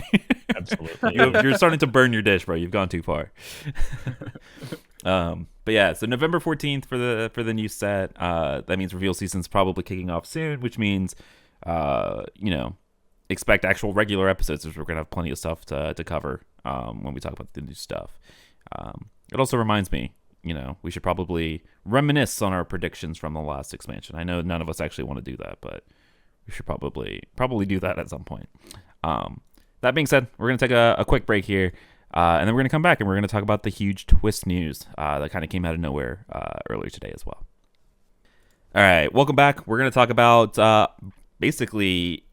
Absolutely. You're starting to burn your dish, bro. You've gone too far. But yeah, so November 14th for the new set. That means reveal season's probably kicking off soon, which means expect actual regular episodes, because we're gonna have plenty of stuff to cover when we talk about the new stuff. It also reminds me, we should probably reminisce on our predictions from the last expansion. I know none of us actually want to do that, but we should probably do that at some point. That being said, we're gonna take a quick break here. And then we're going to come back and we're going to talk about the huge twist news that kind of came out of nowhere earlier today as well. All right, welcome back. We're going to talk about basically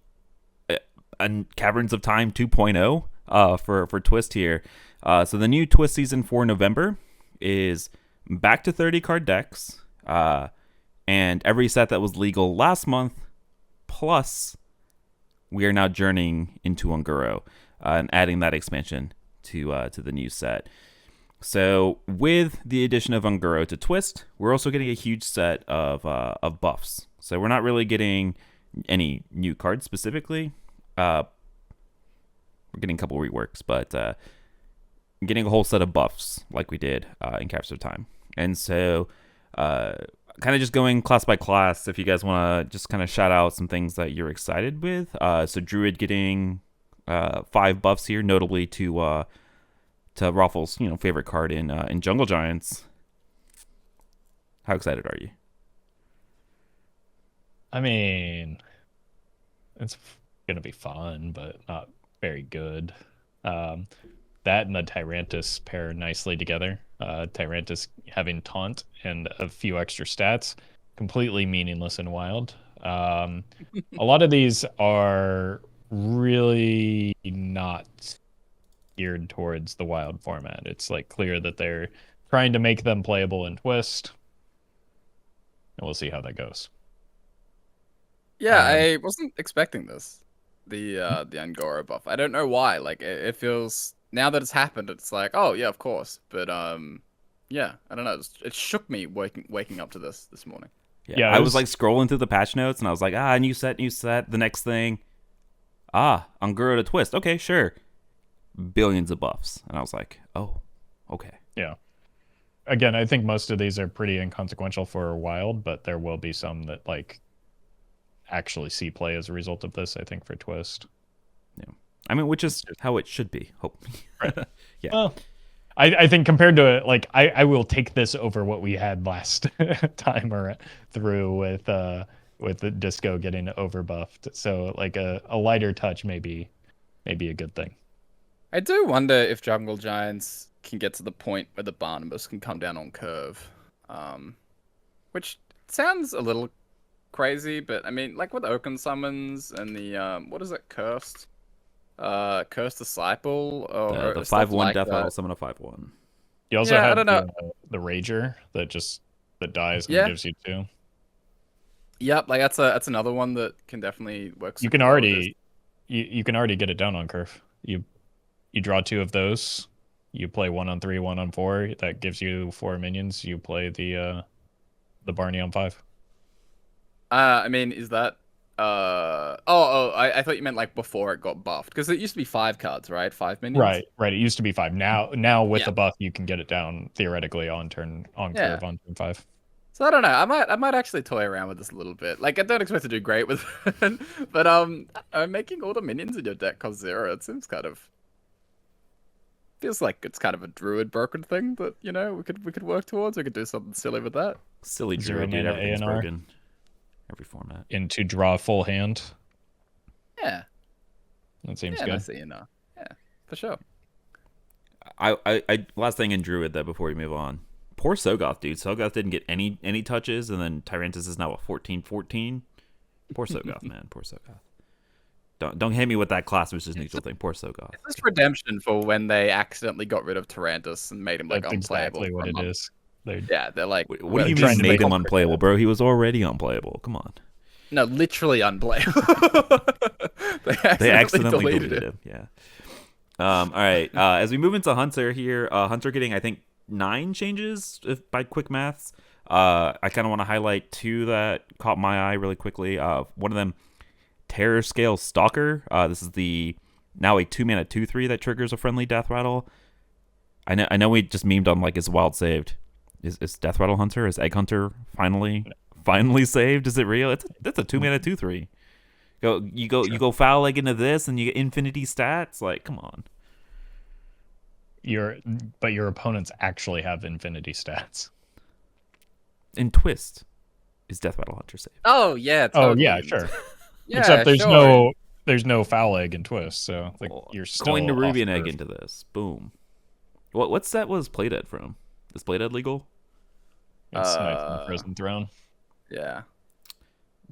Caverns of Time 2.0 for Twist here. So the new Twist season for November is back to 30 card decks, And every set that was legal last month, plus we are now journeying into Unguro and adding that expansion to the new set. So with the addition of Unguro to Twist, we're also getting a huge set of buffs. So we're not really getting any new cards specifically. We're getting a couple reworks, but getting a whole set of buffs like we did in Capture Time. And so kind of just going class by class, if you guys want to just kind of shout out some things that you're excited with. So Druid getting 5 buffs here, notably to Roffle's favorite card in Jungle Giants. How excited are you? I mean, it's gonna be fun, but not very good. That and the Tyrantus pair nicely together. Tyrantus having taunt and a few extra stats, completely meaningless in Wild. A lot of these are really not geared towards the Wild format. It's like clear that they're trying to make them playable in Twist, and we'll see how that goes. Yeah, I wasn't expecting this. The Angora buff. I don't know why. Like it feels now that it's happened, it's like, oh yeah, of course. But yeah, I don't know. It shook me waking up to this morning. Yeah, I was like scrolling through the patch notes and I was like, new set. The next thing, Unguro to Twist. Okay, sure. Billions of buffs, and I was like, oh, okay. Yeah. Again, I think most of these are pretty inconsequential for Wild, but there will be some that like actually see play as a result of this, I think, for Twist. Yeah. I mean, which is how it should be, hopefully. Right. Yeah. Well, I think compared to it, like I will take this over what we had last time or through with the Disco getting overbuffed. So like a lighter touch may be a good thing. I do wonder if Jungle Giants can get to the point where the Barnabas can come down on curve, which sounds a little crazy, but I mean, like with Oaken Summons and the what is it, Cursed Disciple, or the 5/1 like death that. rattle summon a 5/1. You also Yeah, I have don't know. the Rager that dies and Yeah. gives you 2. Yep, like that's another one that can definitely work. You can already you can already get it down on curve. You draw 2 of those. You play 1 on 3, 1 on 4. That gives you 4 minions. You play the Barney on 5. I mean, is that I thought you meant like before it got buffed, because it used to be 5 cards, right? 5 minions. Right. It used to be 5. Now with Yeah. the buff, you can get it down theoretically on curve on turn 5. So I don't know. I might actually toy around with this a little bit. Like I don't expect to do great with it, but making all the minions in your deck cost 0. It seems kind of feels like it's kind of a druid broken thing that we could work towards. We could do something silly with that. Silly 0 druid, dude. mana Everything's ANR. broken. Every format. And to draw a full hand. Yeah. That seems Yeah, good. that's yeah, for sure. I last thing in druid though before we move on. Poor Sogoth, dude. Sogoth didn't get any touches, and then Tyrantus is now a 14/14. Poor Sogoth, man. Poor Sogoth. Don't hit me with that class versus neutral thing. Poor Sogoth. It's just redemption for when they accidentally got rid of Tyrantus and made him like That's unplayable. exactly what for a it month. is. They're Yeah, they're like, What do Well, you trying mean to made make him up for unplayable, bro? He was already unplayable. Come on. no, literally unplayable. They accidentally deleted him. Yeah. All right. As we move into Hunter here, Hunter getting I think 9 changes by quick maths. I kind of want to highlight 2 that caught my eye really quickly. One of them, Terror Scale Stalker. This is the now a 2-mana 2/3 that triggers a friendly death rattle. I know we just memed on like is Wild saved. Is Death Rattle Hunter? Is Egg Hunter finally saved? Is it real? That's a 2-mana 2/3. You go foul egg into this and you get infinity stats. Like, come on. But your opponents actually have infinity stats. In Twist, is Death Rattle Hunter saved? Oh yeah. Oh Totally. yeah, sure. Yeah, Except sure. there's no foul egg in Twist, so like you're still Coin to Ruby off and egg curve. into this. Boom. What set was Playdead from? Is Playdead legal? It's Knife on the Frozen Throne. Yeah.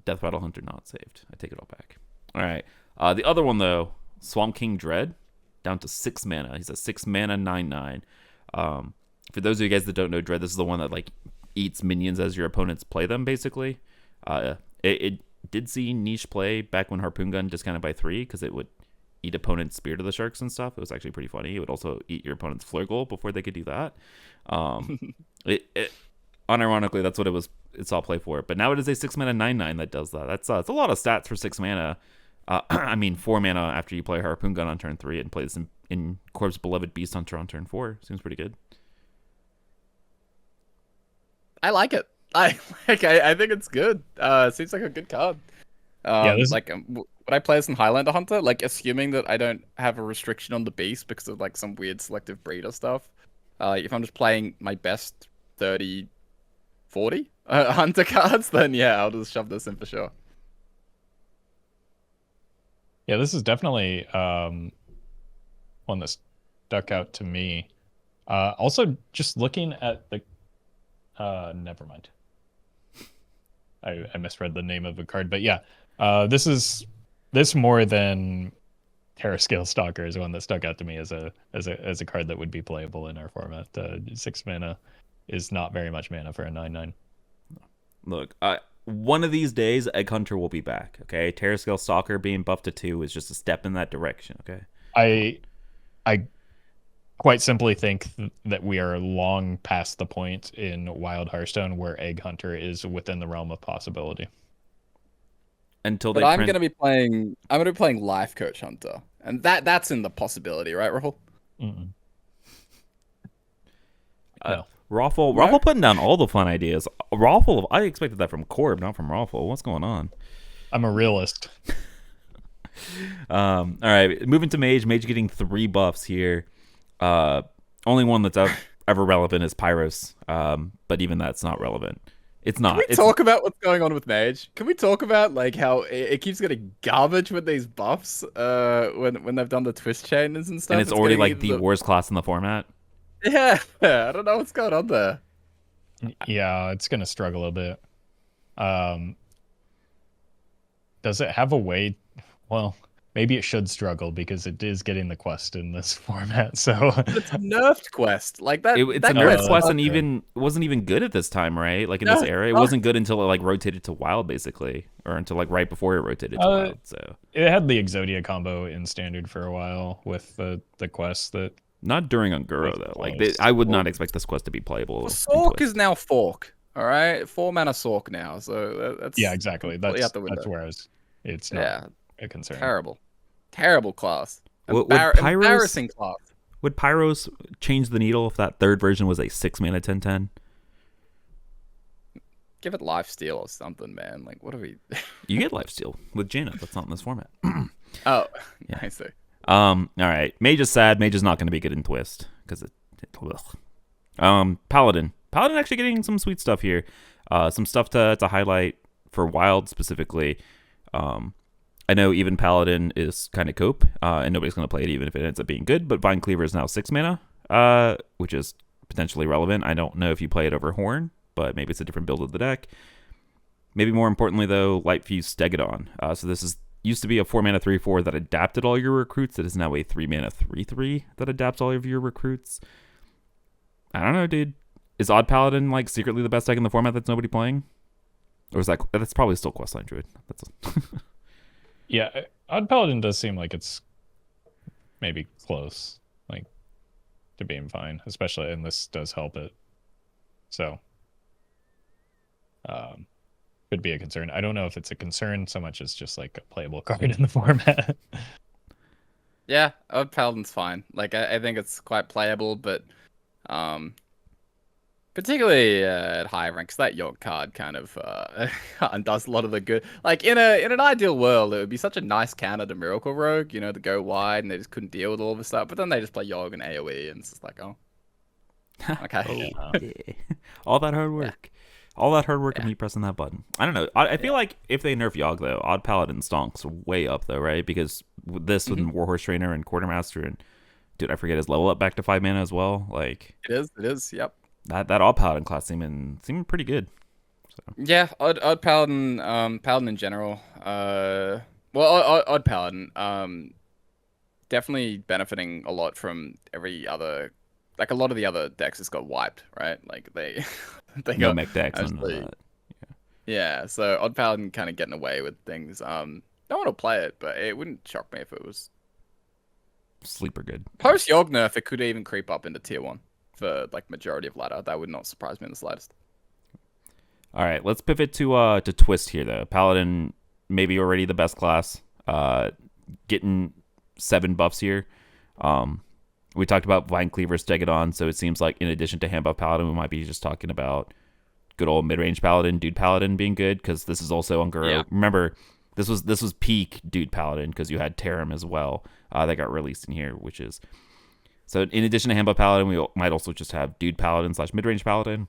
Death Rattle Hunter not saved. I take it all back. All right. The other one though, Swamp King Dread, down to 6 mana. He's a 6 mana 9/9. For those of you guys that don't know Dread, this is the one that like eats minions as your opponents play them, basically. It did see niche play back when Harpoon Gun discounted by 3 because it would eat opponents' Spirit of the Sharks and stuff. It was actually pretty funny. It would also eat your opponent's Flare Goal before they could do that. Unironically, that's what it saw play for. But now it is a 6 mana 9/9 that does that. That's a lot of stats for 6 mana. I mean, 4 mana after you play Harpoon Gun on turn 3 and play this in Corb's Beloved Beast Hunter on turn 4. Seems pretty good. I like it. I think it's good. Seems like a good card. Would I play as an Highlander Hunter? Like, assuming that I don't have a restriction on the beast because of like some weird selective breeder stuff. If I'm just playing my best 30, 40 Hunter cards, then yeah, I'll just shove this in for sure. Yeah, this is definitely one that stuck out to me. Also, just looking at the never mind. I misread the name of the card, but yeah, this more than Terrascale Stalker is one that stuck out to me as a card that would be playable in our format. 6 mana is not very much mana for a 9/9. Look, one of these days, Egg Hunter will be back. Okay, Terrascale Stalker being buffed to 2 is just a step in that direction. Okay, I quite simply think that we are long past the point in Wild Hearthstone where Egg Hunter is within the realm of possibility. Until but I'm gonna be playing Life Coach Hunter, and that's in the possibility, right, Roffle? No. Roffle putting down all the fun ideas. Roffle, I expected that from Corb, not from Roffle. What's going on? I'm a realist. All right, moving to Mage. Mage getting 3 buffs here. Only one that's ever relevant is Pyros. But even that's not relevant. It's not. Can we talk about what's going on with Mage? Can we talk about like how it keeps getting garbage with these buffs when they've done the twist chains and stuff? And it's already like the worst class in the format. Yeah, I don't know what's going on there. Yeah, it's gonna struggle a bit. Does it have a way? Well, maybe it should struggle because it is getting the quest in this format. So it's a nerfed quest, like that. It's a nerfed quest, and it wasn't even good at this time, right? Like in this era, it wasn't good until it like rotated to Wild, basically, or until like right before it rotated to Wild. So it had the Exodia combo in Standard for a while with the quest that. Not during Unguro though. Like I would not expect this quest to be playable. Sork is now Fork. All right, 4 mana Sork now. So that's exactly. That's where it's not a concern. Terrible class. Embarrassing class. Would Pyros change the needle if that third version was a 6 mana 10/10? Give it Lifesteal or something, man. Like, what are we? You get Lifesteal with Jaina. That's not in this format. Oh, yeah, I see. All right. Mage is sad. Mage is not going to be good in Twist because Paladin actually getting some sweet stuff here. Some stuff to highlight for Wild specifically. I know even Paladin is kind of cope, and nobody's going to play it even if it ends up being good. But Vine Cleaver is now 6 mana, which is potentially relevant. I don't know if you play it over Horn, but maybe it's a different build of the deck. Maybe more importantly though, Light Fuse Stegodon. So this used to be a 4 mana 3/4 that adapted all your recruits. It is now a 3 mana 3/3 that adapts all of your recruits. I don't know, dude. Is Odd Paladin like secretly the best deck in the format that's nobody playing? Or is that's probably still Questline Druid. Yeah, Odd Paladin does seem like it's maybe close, like to being fine, especially, and this does help it. So, could be a concern. I don't know if it's a concern so much as just like a playable card in the format. Yeah, Odd Paladin's fine. Like I think it's quite playable, but particularly at high ranks, that York card kind of undoes a lot of the good. Like in an ideal world, it would be such a nice counter to Miracle Rogue, to go wide, and they just couldn't deal with all of this stuff. But then they just play York and AoE, and it's just like, oh, okay. Yeah. All that hard work. Yeah. All that hard work of me pressing that button. I don't know. I feel like if they nerf Yogg, though, Odd Paladin stonks way up, though, right? Because with this, with Warhorse Trainer and Quartermaster, and dude, I forget his level up back to 5 mana as well. Like it is. Yep. That Odd Paladin class seeming pretty good. So. Yeah, Odd Paladin, Paladin in general. Odd Paladin, definitely benefiting a lot from every other. Like a lot of the other decks just got wiped, right? Like they They No got mech decks, none of actually, that. yeah. So Odd Paladin kind of getting away with things. Don't want to play it, but it wouldn't shock me if it was Sleeper good. post Yogg nerf. It could even creep up into tier 1 for like majority of ladder. That would not surprise me in the slightest. All right, let's pivot to Twist here though. Paladin maybe already the best class. Getting 7 buffs here. We talked about Vine Cleaver, Stegodon, so it seems like in addition to hand buff Paladin, we might be just talking about good old mid range Paladin, Dude Paladin being good because this is also Unguro. Yeah. Remember, this was peak Dude Paladin because you had Tarim as well that got released in here, which is so. In addition to hand buff Paladin, we might also just have Dude Paladin / mid range Paladin.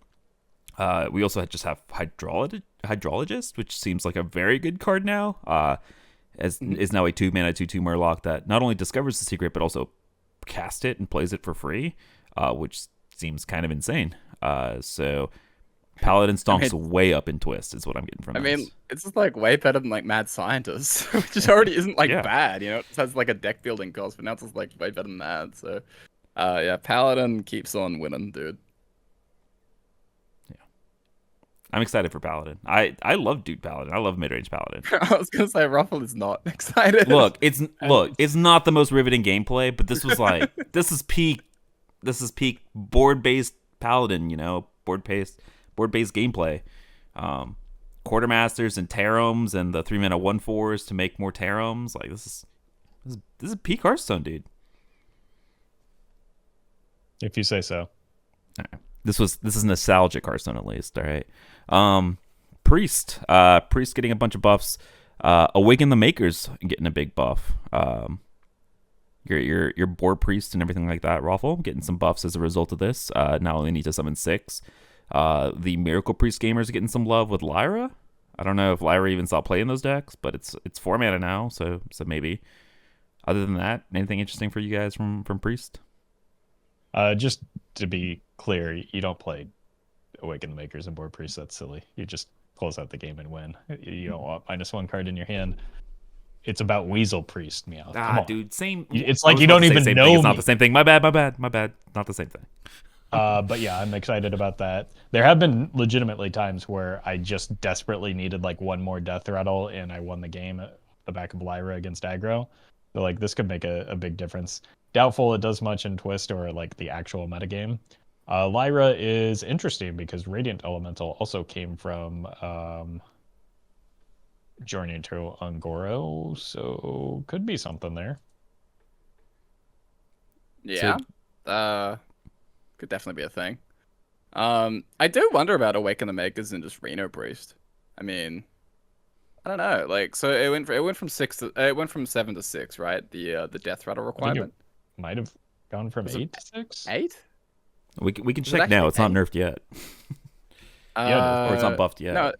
We also just have Hydrologist, which seems like a very good card now. Is now a 2-mana 2/2 Murloc that not only discovers the secret but also cast it and plays it for free, which seems kind of insane. So Paladin stonks way up in Twist is what I'm getting from this. I mean, it's just like way better than like Mad Scientist, which just already isn't like Yeah. bad, you know. It just has like a deck building cost, but now it's just like way better than that. So, yeah, Paladin keeps on winning, dude. I'm excited for Paladin. I love Dude Paladin. I love mid-range Paladin. I was gonna say Roffle is not excited. Look, it's not the most riveting gameplay, but this was like this is peak board-based Paladin, you know, board-based gameplay. Quartermasters and Taroms and the 3-mana 1/4s to make more Taroms. Like this is peak Hearthstone, dude. If you say so. This is nostalgic Hearthstone at least. All right. Priest getting a bunch of buffs. Awaken the Makers getting a big buff. Your board priest and everything like that. Roffle getting some buffs as a result of this. Not only need to summon 6. The Miracle Priest gamers are getting some love with Lyra. I don't know if Lyra even saw play in those decks, but it's 4 mana now, so maybe. Other than that, anything interesting for you guys from Priest? Just to be clear, you don't play Awaken the Makers and Board Priest. That's silly. You just close out the game and win. You don't want -1 card in your hand. It's about Weasel Priest, Meowth. Come on. Dude, same. It's like you don't even know me. It's not the same thing. My bad. Not the same thing. But yeah, I'm excited about that. There have been legitimately times where I just desperately needed like one more Death Rattle and I won the game at the back of Lyra against aggro. So like this could make a big difference. Doubtful it does much in Twist or like the actual metagame. Lyra is interesting because Radiant Elemental also came from Journey to Ungoro, so could be something there. Yeah. Could definitely be a thing. I do wonder about Awaken the Makers and just Reno Priest. I mean, I don't know. Like, so it went from 7 to 6, right? The Death Rattle requirement. Might have gone from 8 to 6. 8? We can it check now. It's not 8? nerfed yet. Or it's not buffed yet.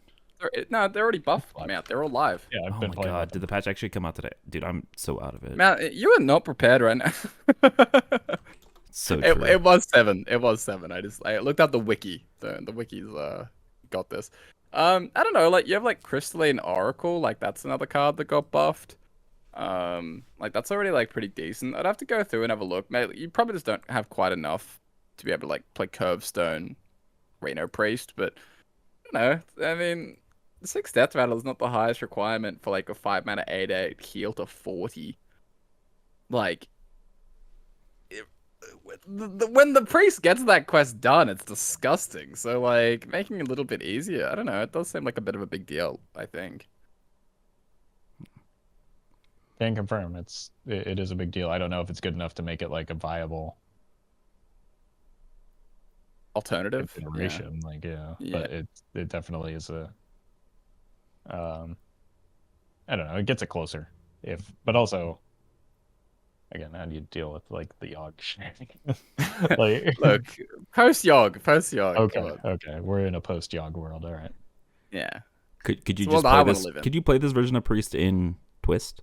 No, they're already buffed. Man, they're all live. Yeah, I've Oh been my playing. god, did the patch actually come out today? Dude, I'm so out of it. Man, you are not prepared right now. So true. It was 7. It was 7. I looked at the wiki. The wiki's got this. I don't know. Like you have like Crystalline Oracle. Like that's another card that got buffed. Like that's already like pretty decent. I'd have to go through and have a look. Mate, you probably just don't have quite enough to be able to like play Curvestone, Reno Priest. But I don't know. I mean, 6 Death Rattle is not the highest requirement for like a 5 mana 8/8 heal to 40. Like. When the priest gets that quest done, it's disgusting. So, like, making it a little bit easier, I don't know. It does seem like a bit of a big deal, I think. Can confirm it is a big deal. I don't know if it's good enough to make it like a viable Alternative consideration. Yeah. Like, yeah, but it definitely is a. I don't know. It gets it closer, but also. Again, how do you deal with like the Yogg shenanigans? Like, look, post Yogg. Okay, we're in a post Yogg world. All right. Yeah. Could you It's just play this? Could you play this version of Priest in Twist?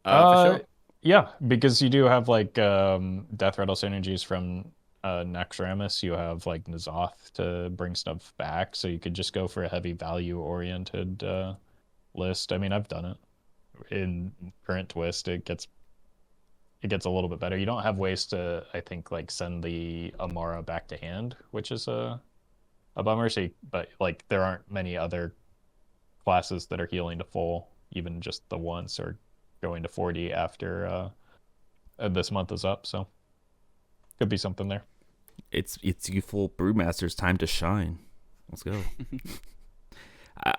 For sure. Yeah, because you do have like Death Rattle synergies from Naxxramas. You have like N'Zoth to bring stuff back, so you could just go for a heavy value oriented list. I mean, I've done it. In current Twist, it it gets a little bit better. You don't have ways to, I think, like send the Amara back to hand, which is a bummer. So, but like there aren't many other classes that are healing to full, even just the once or going to 40 after this month is up. So could be something there. It's youthful brewmaster's time to shine. Let's go.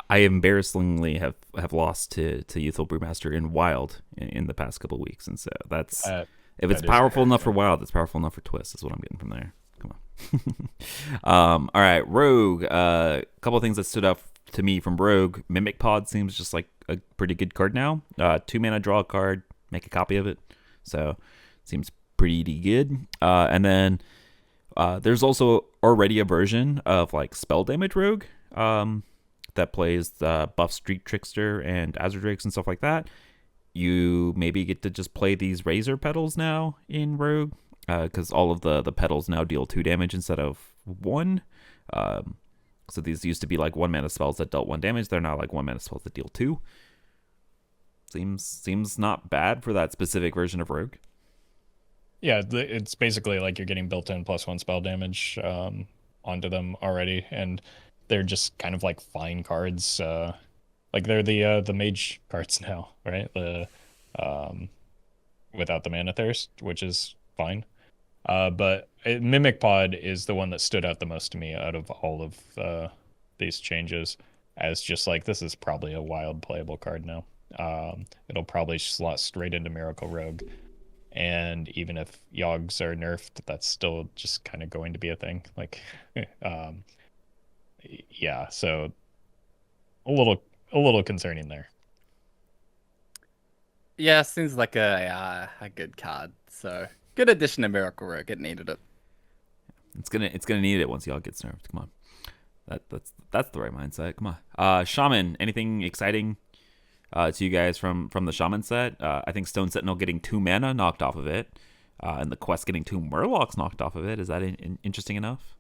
I embarrassingly have lost to youthful brewmaster in wild in the past couple of weeks, and so that's if it's powerful enough for wild, it's powerful enough for twist. Is what I'm getting from there. Come on. All right, rogue. A couple of things that stood out to me from rogue. Mimic pod seems just like a pretty good card now. 2 mana, draw a card, make a copy of it. So seems pretty good. And then there's also already a version of like spell damage rogue that plays buff street trickster and azure drakes and stuff like that. You maybe get to just play these razor petals now in rogue because all of the petals now deal 2 damage instead of 1. So these used to be like 1 mana spells that dealt 1 damage. They're now like 1 mana spells that deal 2. Seems not bad for that specific version of rogue. Yeah, it's basically like you're getting built-in +1 spell damage onto them already, and they're just kind of like fine cards. Like they're the mage cards now, right? The without the mana thirst, which is fine. But Mimic Pod is the one that stood out the most to me out of all of these changes, as just like this is probably a wild playable card now. It'll probably slot straight into Miracle Rogue. And even if Yogs are nerfed, that's still just kind of going to be a thing. Like, yeah, so a little concerning there. Yeah, seems like a good card. So good addition to Miracle Rogue. It needed it. It's gonna need it once y'all get nerfed. Come on, that's the right mindset. Come on, Shaman. Anything exciting to you guys from the Shaman set? I think Stone Sentinel getting 2 mana knocked off of it, and the quest getting 2 Murlocs knocked off of it. Is that interesting enough?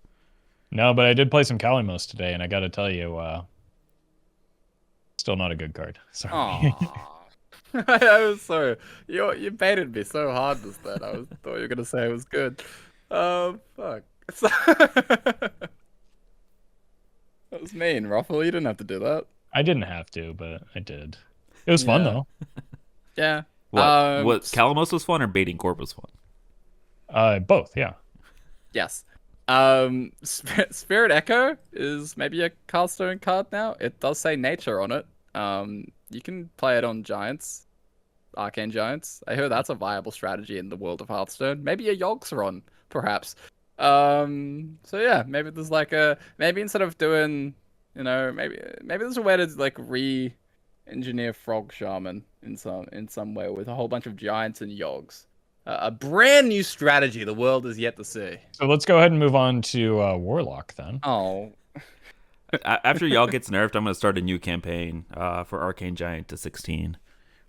No, but I did play some Kalimos today, and I got to tell you, still not a good card. Sorry. Aww. I was so you baited me so hard this that thought you were gonna say it was good. Fuck. That was mean, Roffle. You didn't have to do that. I didn't have to, but I did. It was fun though. Yeah. What Kalimos was fun or baiting Corp was fun? Both, yeah. Yes. Spirit Echo is maybe a Carlstone card now. It does say nature on it. You can play it on giants, arcane giants. I hear that's a viable strategy in the world of Hearthstone. Maybe a Yogg-Saron, perhaps. So yeah, maybe there's like maybe instead of doing, maybe there's a way to like re-engineer Frog Shaman in some way with a whole bunch of giants and Yogs. A brand new strategy the world is yet to see. So let's go ahead and move on to Warlock then. Oh. After y'all gets nerfed, I'm gonna start a new campaign for Arcane Giant to 16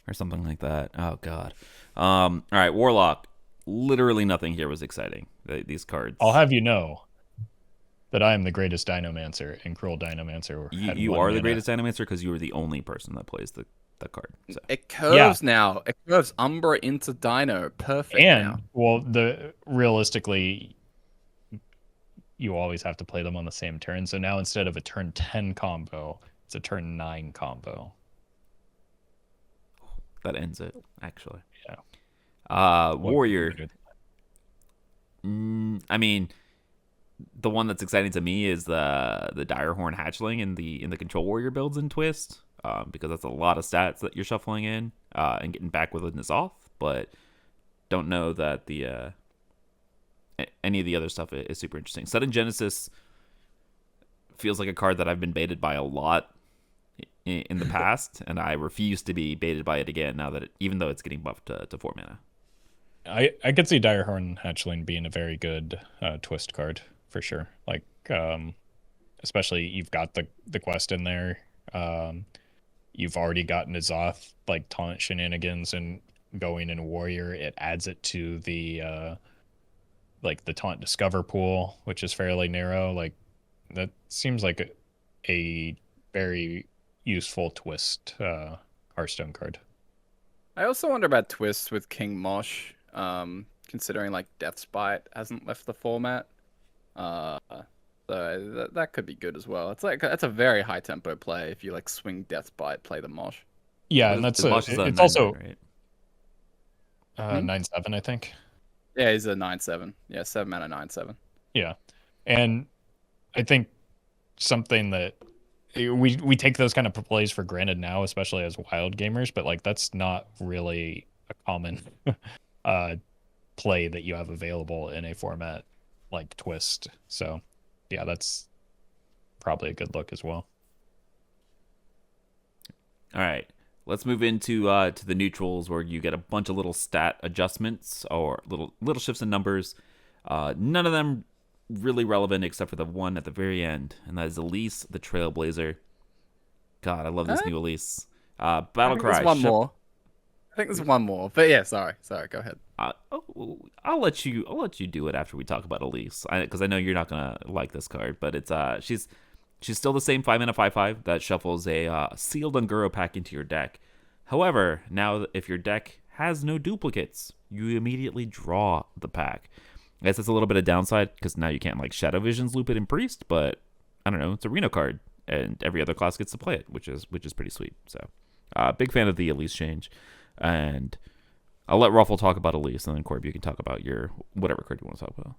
or something like that. Oh god. All right, Warlock. Literally nothing here was exciting. These cards. I'll have you know that I am the greatest Dinomancer, and Cruel Dinomancer. You are the greatest Dinomancer because you were the only person that plays the card. So. It curves now. It curves Umbra into Dino. Perfect. And now. well, realistically, you always have to play them on the same turn. So now instead of a turn 10 combo, it's a turn 9 combo. That ends it, actually. Yeah. Warrior. I mean, the one that's exciting to me is the Direhorn Hatchling in the Control Warrior builds in Twist, because that's a lot of stats that you're shuffling in and getting back with N'Zoth, but don't know that the any of the other stuff is super interesting. Sudden Genesis feels like a card that I've been baited by a lot in the past, and I refuse to be baited by it again now that even though it's getting buffed to 4 mana. I could see Direhorn Hatchling being a very good Twist card for sure. Like, especially you've got the quest in there. You've already gotten N'Zoth like taunt shenanigans and going in Warrior. It adds it to the like the taunt discover pool, which is fairly narrow. Like that seems like a very useful Twist Hearthstone card. I also wonder about Twist with King Mosh. considering like Death Spite hasn't left the format. So that could be good as well. It's like that's a very high tempo play if you like swing Death Spite, play the Mosh. Yeah, and that's Mosh is a it's 9/9, also right? 9/7, I think. Yeah, he's a 9/7. Yeah, 7-mana 9/7. Yeah, and I think something that we take those kind of plays for granted now, especially as wild gamers, but like that's not really a common play that you have available in a format like Twist. So yeah, that's probably a good look as well. All right, let's move into to the neutrals, where you get a bunch of little stat adjustments or little shifts in numbers. None of them really relevant except for the one at the very end, and that is Elise, the Trailblazer. God, I love this new Elise. Battle Cry. There's one more. I think there's one more, but yeah, sorry, go ahead. I'll let you do it after we talk about Elise, because I know you're not gonna like this card, but it's she's still the same 5-mana 5/5 that shuffles a sealed Unguro pack into your deck. However, now if your deck has no duplicates, you immediately draw the pack. I guess it's a little bit of downside because now you can't like Shadow Visions loop it in Priest, but I don't know, it's a Reno card, and every other class gets to play it, which is pretty sweet. So, big fan of the Elise change, and I'll let Roffle talk about Elise, and then Corb, you can talk about your whatever card you want to talk about.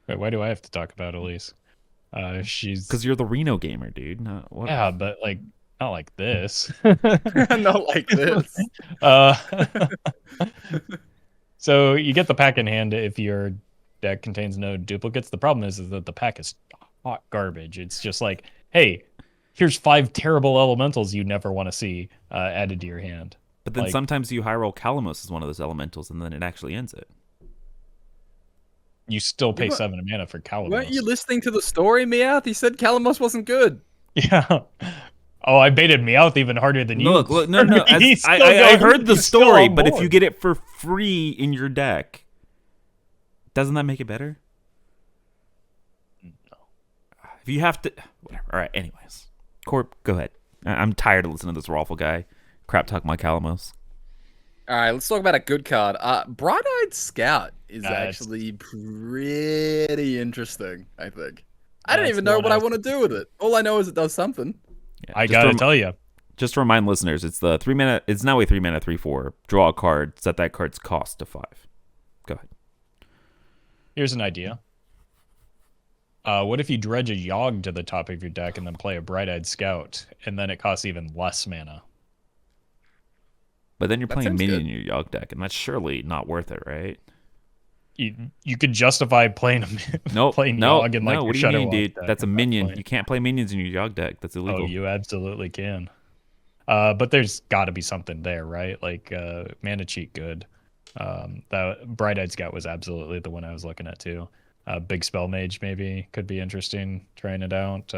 Wait, why do I have to talk about Elise? She's because you're the Reno gamer, dude. Yeah, but like not like this. Not like this. So you get the pack in hand if your deck contains no duplicates. The problem is that the pack is hot garbage. It's just like, hey, here's 5 terrible elementals you never want to see added to your hand. But then like, sometimes you high roll Calamos as one of those elementals, and then it actually ends it. You still pay 7 mana for Calamos. Weren't you listening to the story, Meowth? He said Calamos wasn't good. Yeah. Oh, I baited Meowth even harder than you. Look, no. I heard the story, but if you get it for free in your deck, doesn't that make it better? No. If you have to, whatever. All right. Anyways, Corp, go ahead. I'm tired of listening to this Roffle guy crap talk my Calamos. All right, let's talk about a good card. Bright-Eyed Scout is actually pretty interesting, I think. I don't even know what I want to do with it. All I know is it does something. Yeah, I gotta tell you. Just to remind listeners, it's the 3-mana. It's now a 3-mana 3/4. Draw a card. Set that card's cost to 5. Go ahead. Here's an idea. What if you dredge a Yogg to the top of your deck and then play a Bright-Eyed Scout, and then it costs even less mana? But then you're playing minion good. in your Yogg deck, and that's surely not worth it, right? You could justify playing playing Yogg in like no. your What do you Shadow mean, dude? deck That's a at that minion. point. You can't play minions in your Yogg deck. That's illegal. Oh, you absolutely can. But there's got to be something there, right? Like mana cheat good. That Bright-Eyed Scout was absolutely the one I was looking at too. Big Spell Mage maybe could be interesting trying it out.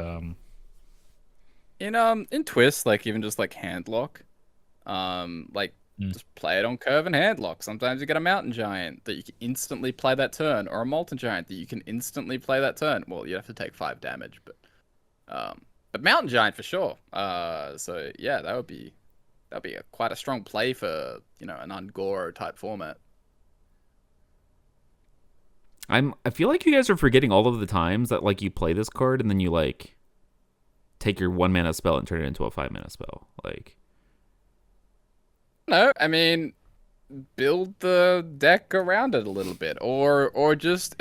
In Twist, like even just like Handlock, just play it on curve and Handlock. Sometimes you get a Mountain Giant that you can instantly play that turn, or a Molten Giant that you can instantly play that turn. Well, you have to take 5 damage, but Mountain Giant for sure. So yeah, that'd be quite a strong play for an Ungoro type format. I feel like you guys are forgetting all of the times that like you play this card and then you like take your 1-mana spell and turn it into a 5-mana spell. Like, no, I mean, build the deck around it a little bit, or just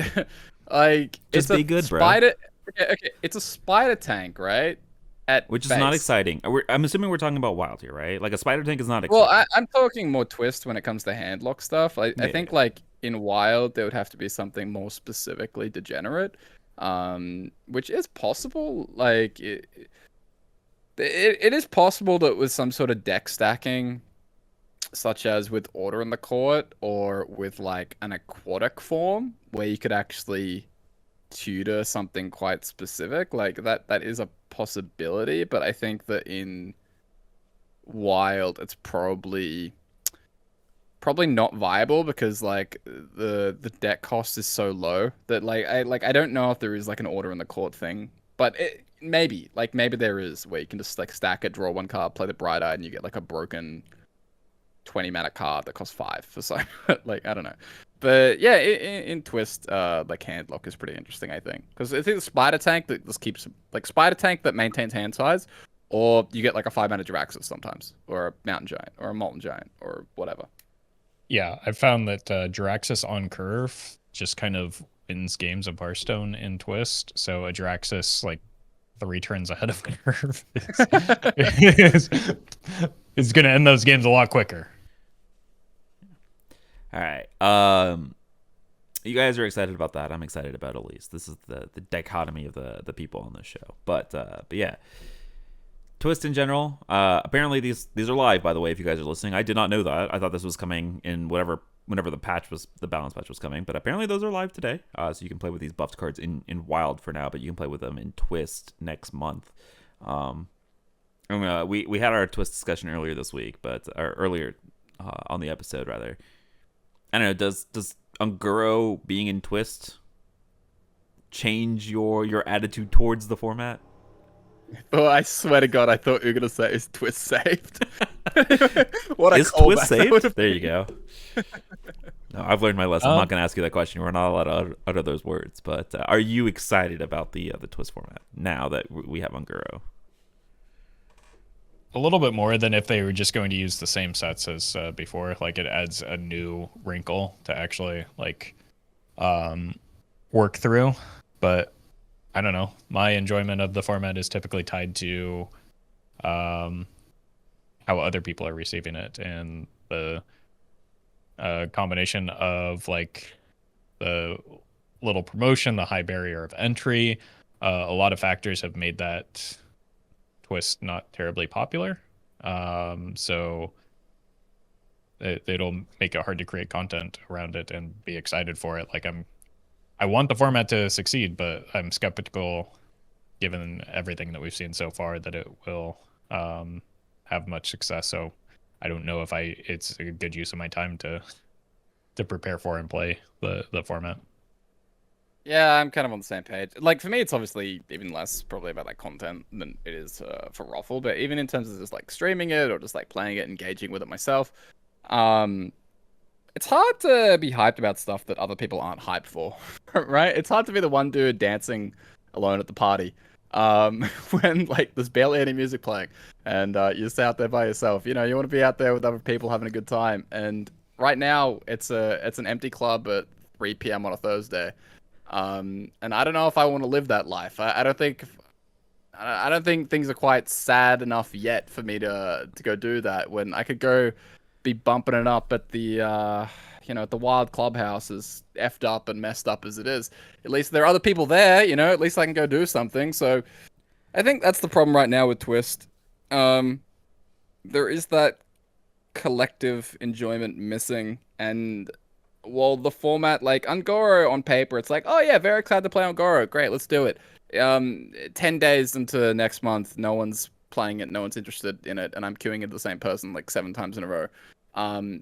like just be good, bro. Okay, it's a spider tank, right? Which is not exciting. I'm assuming we're talking about wild here, right? Like a spider tank is not exciting. Well, I'm talking more Twist when it comes to Handlock stuff. I think like in wild there would have to be something more specifically degenerate, which is possible. Like it is possible that with some sort of deck stacking, such as with Order in the Court or with like an aquatic form, where you could actually tutor something quite specific, like that is a possibility. But I think that in wild it's probably not viable, because like the deck cost is so low that I don't know if there is like an Order in the Court thing, but maybe there is, where you can just like stack it, draw 1 card, play the Bright-Eyed, and you get like a broken 20 mana card that costs 5 for so like I don't know. But yeah, in Twist, like Handlock is pretty interesting, I think, because it's either Spider Tank that just keeps like Spider Tank that maintains hand size, or you get like a 5 mana Jiraxis sometimes, or a Mountain Giant, or a Molten Giant, or whatever. Yeah, I found that Jiraxis on curve just kind of wins games of Hearthstone in Twist. So a Jiraxis like 3 turns ahead of curve is going to end those games a lot quicker. All right. You guys are excited about that. I'm excited about Elise. This is the dichotomy of the people on this show. But yeah. Twist in general. Apparently these are live, by the way, if you guys are listening. I did not know that. I thought this was coming in whenever the balance patch was coming. But apparently those are live today. So you can play with these buffed cards in Wild for now, but you can play with them in Twist next month. We had our Twist discussion earlier this week, or earlier on the episode rather. I don't know. Does Unguro being in Twist change your attitude towards the format? Oh, I swear to God, I thought you were gonna say is Twist saved. What a is Twist callback saved? There you go. No, I've learned my lesson. I'm not gonna ask you that question. We're not allowed to utter those words. But are you excited about the Twist format now that we have Unguro? A little bit more than if they were just going to use the same sets as before. Like it adds a new wrinkle to actually like work through. But I don't know. My enjoyment of the format is typically tied to how other people are receiving it, and the combination of like the little promotion, the high barrier of entry. A lot of factors have made that Twist not terribly popular. So it'll make it hard to create content around it and be excited for it. Like I want the format to succeed, but I'm skeptical, given everything that we've seen so far, that it will have much success. So I don't know if it's a good use of my time to prepare for and play the format. Yeah, I'm kind of on the same page. Like for me, it's obviously even less probably about like content than it is for Roffle. But even in terms of just like streaming it or just like playing it, engaging with it myself, it's hard to be hyped about stuff that other people aren't hyped for, right? It's hard to be the one dude dancing alone at the party when like there's barely any music playing and you're just out there by yourself. You know, you want to be out there with other people having a good time. And right now, it's an empty club at 3 p.m. on a Thursday. And I don't know if I want to live that life. I don't think things are quite sad enough yet for me to go do that, when I could go be bumping it up at the at the Wild Clubhouse, as effed up and messed up as it is. At least there are other people there, at least I can go do something. So I think that's the problem right now with Twist. There is that collective enjoyment missing, and well, the format, like Ungoro on paper, it's like, oh yeah, very excited to play Ungoro. Great, let's do it. 10 days into next month, no one's playing it, no one's interested in it, and I'm queuing it the same person like 7 times in a row.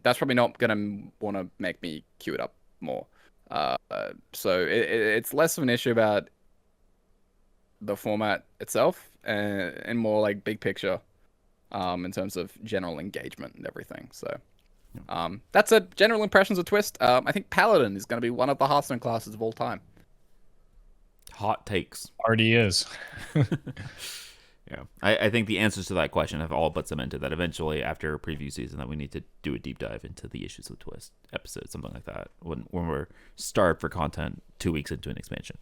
That's probably not gonna want to make me queue it up more. So it's less of an issue about the format itself and more like big picture in terms of general engagement and everything. So that's a general impressions of Twist. I think Paladin is going to be one of the Hearthstone classes of all time. Hot takes. Already is. Yeah, I think the answers to that question have all but cemented that eventually, after a preview season, that we need to do a deep dive into the issues of Twist episode, something like that, when we're starved for content 2 weeks into an expansion.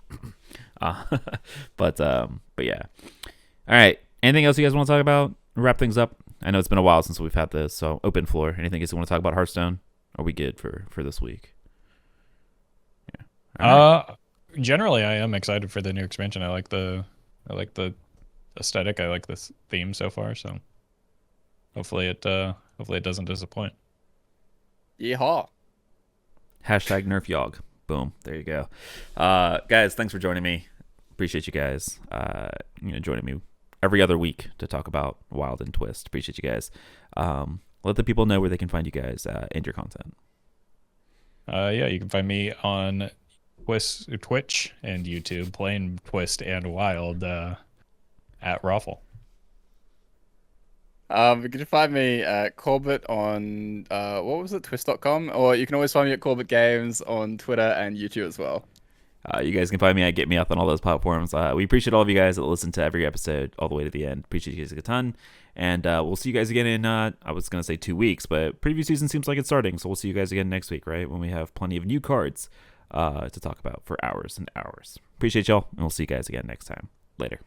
But yeah. All right. Anything else you guys want to talk about? Wrap things up. I know it's been a while since we've had this, so open floor. Anything else you want to talk about Hearthstone? Are we good for this week? Yeah. Right. Generally, I am excited for the new expansion. I like the aesthetic. I like this theme so far. So hopefully it doesn't disappoint. Yeehaw! Hashtag nerf Yogg. Boom. There you go. Guys, thanks for joining me. Appreciate you guys. Joining me every other week to talk about Wild and Twist. Appreciate you guys. Let the people know where they can find you guys and your content. Yeah, you can find me on Twitch and YouTube playing Twist and Wild at Roffle. You can find me at Corbett on what was it, twist.com, or you can always find me at Corbettgames on Twitter and YouTube as well. You guys can find me at GetMeowth on all those platforms. We appreciate all of you guys that listen to every episode all the way to the end. Appreciate you guys a ton. And we'll see you guys again in, I was going to say 2 weeks, but preview season seems like it's starting. So we'll see you guys again next week, right? When we have plenty of new cards to talk about for hours and hours. Appreciate y'all, and we'll see you guys again next time. Later.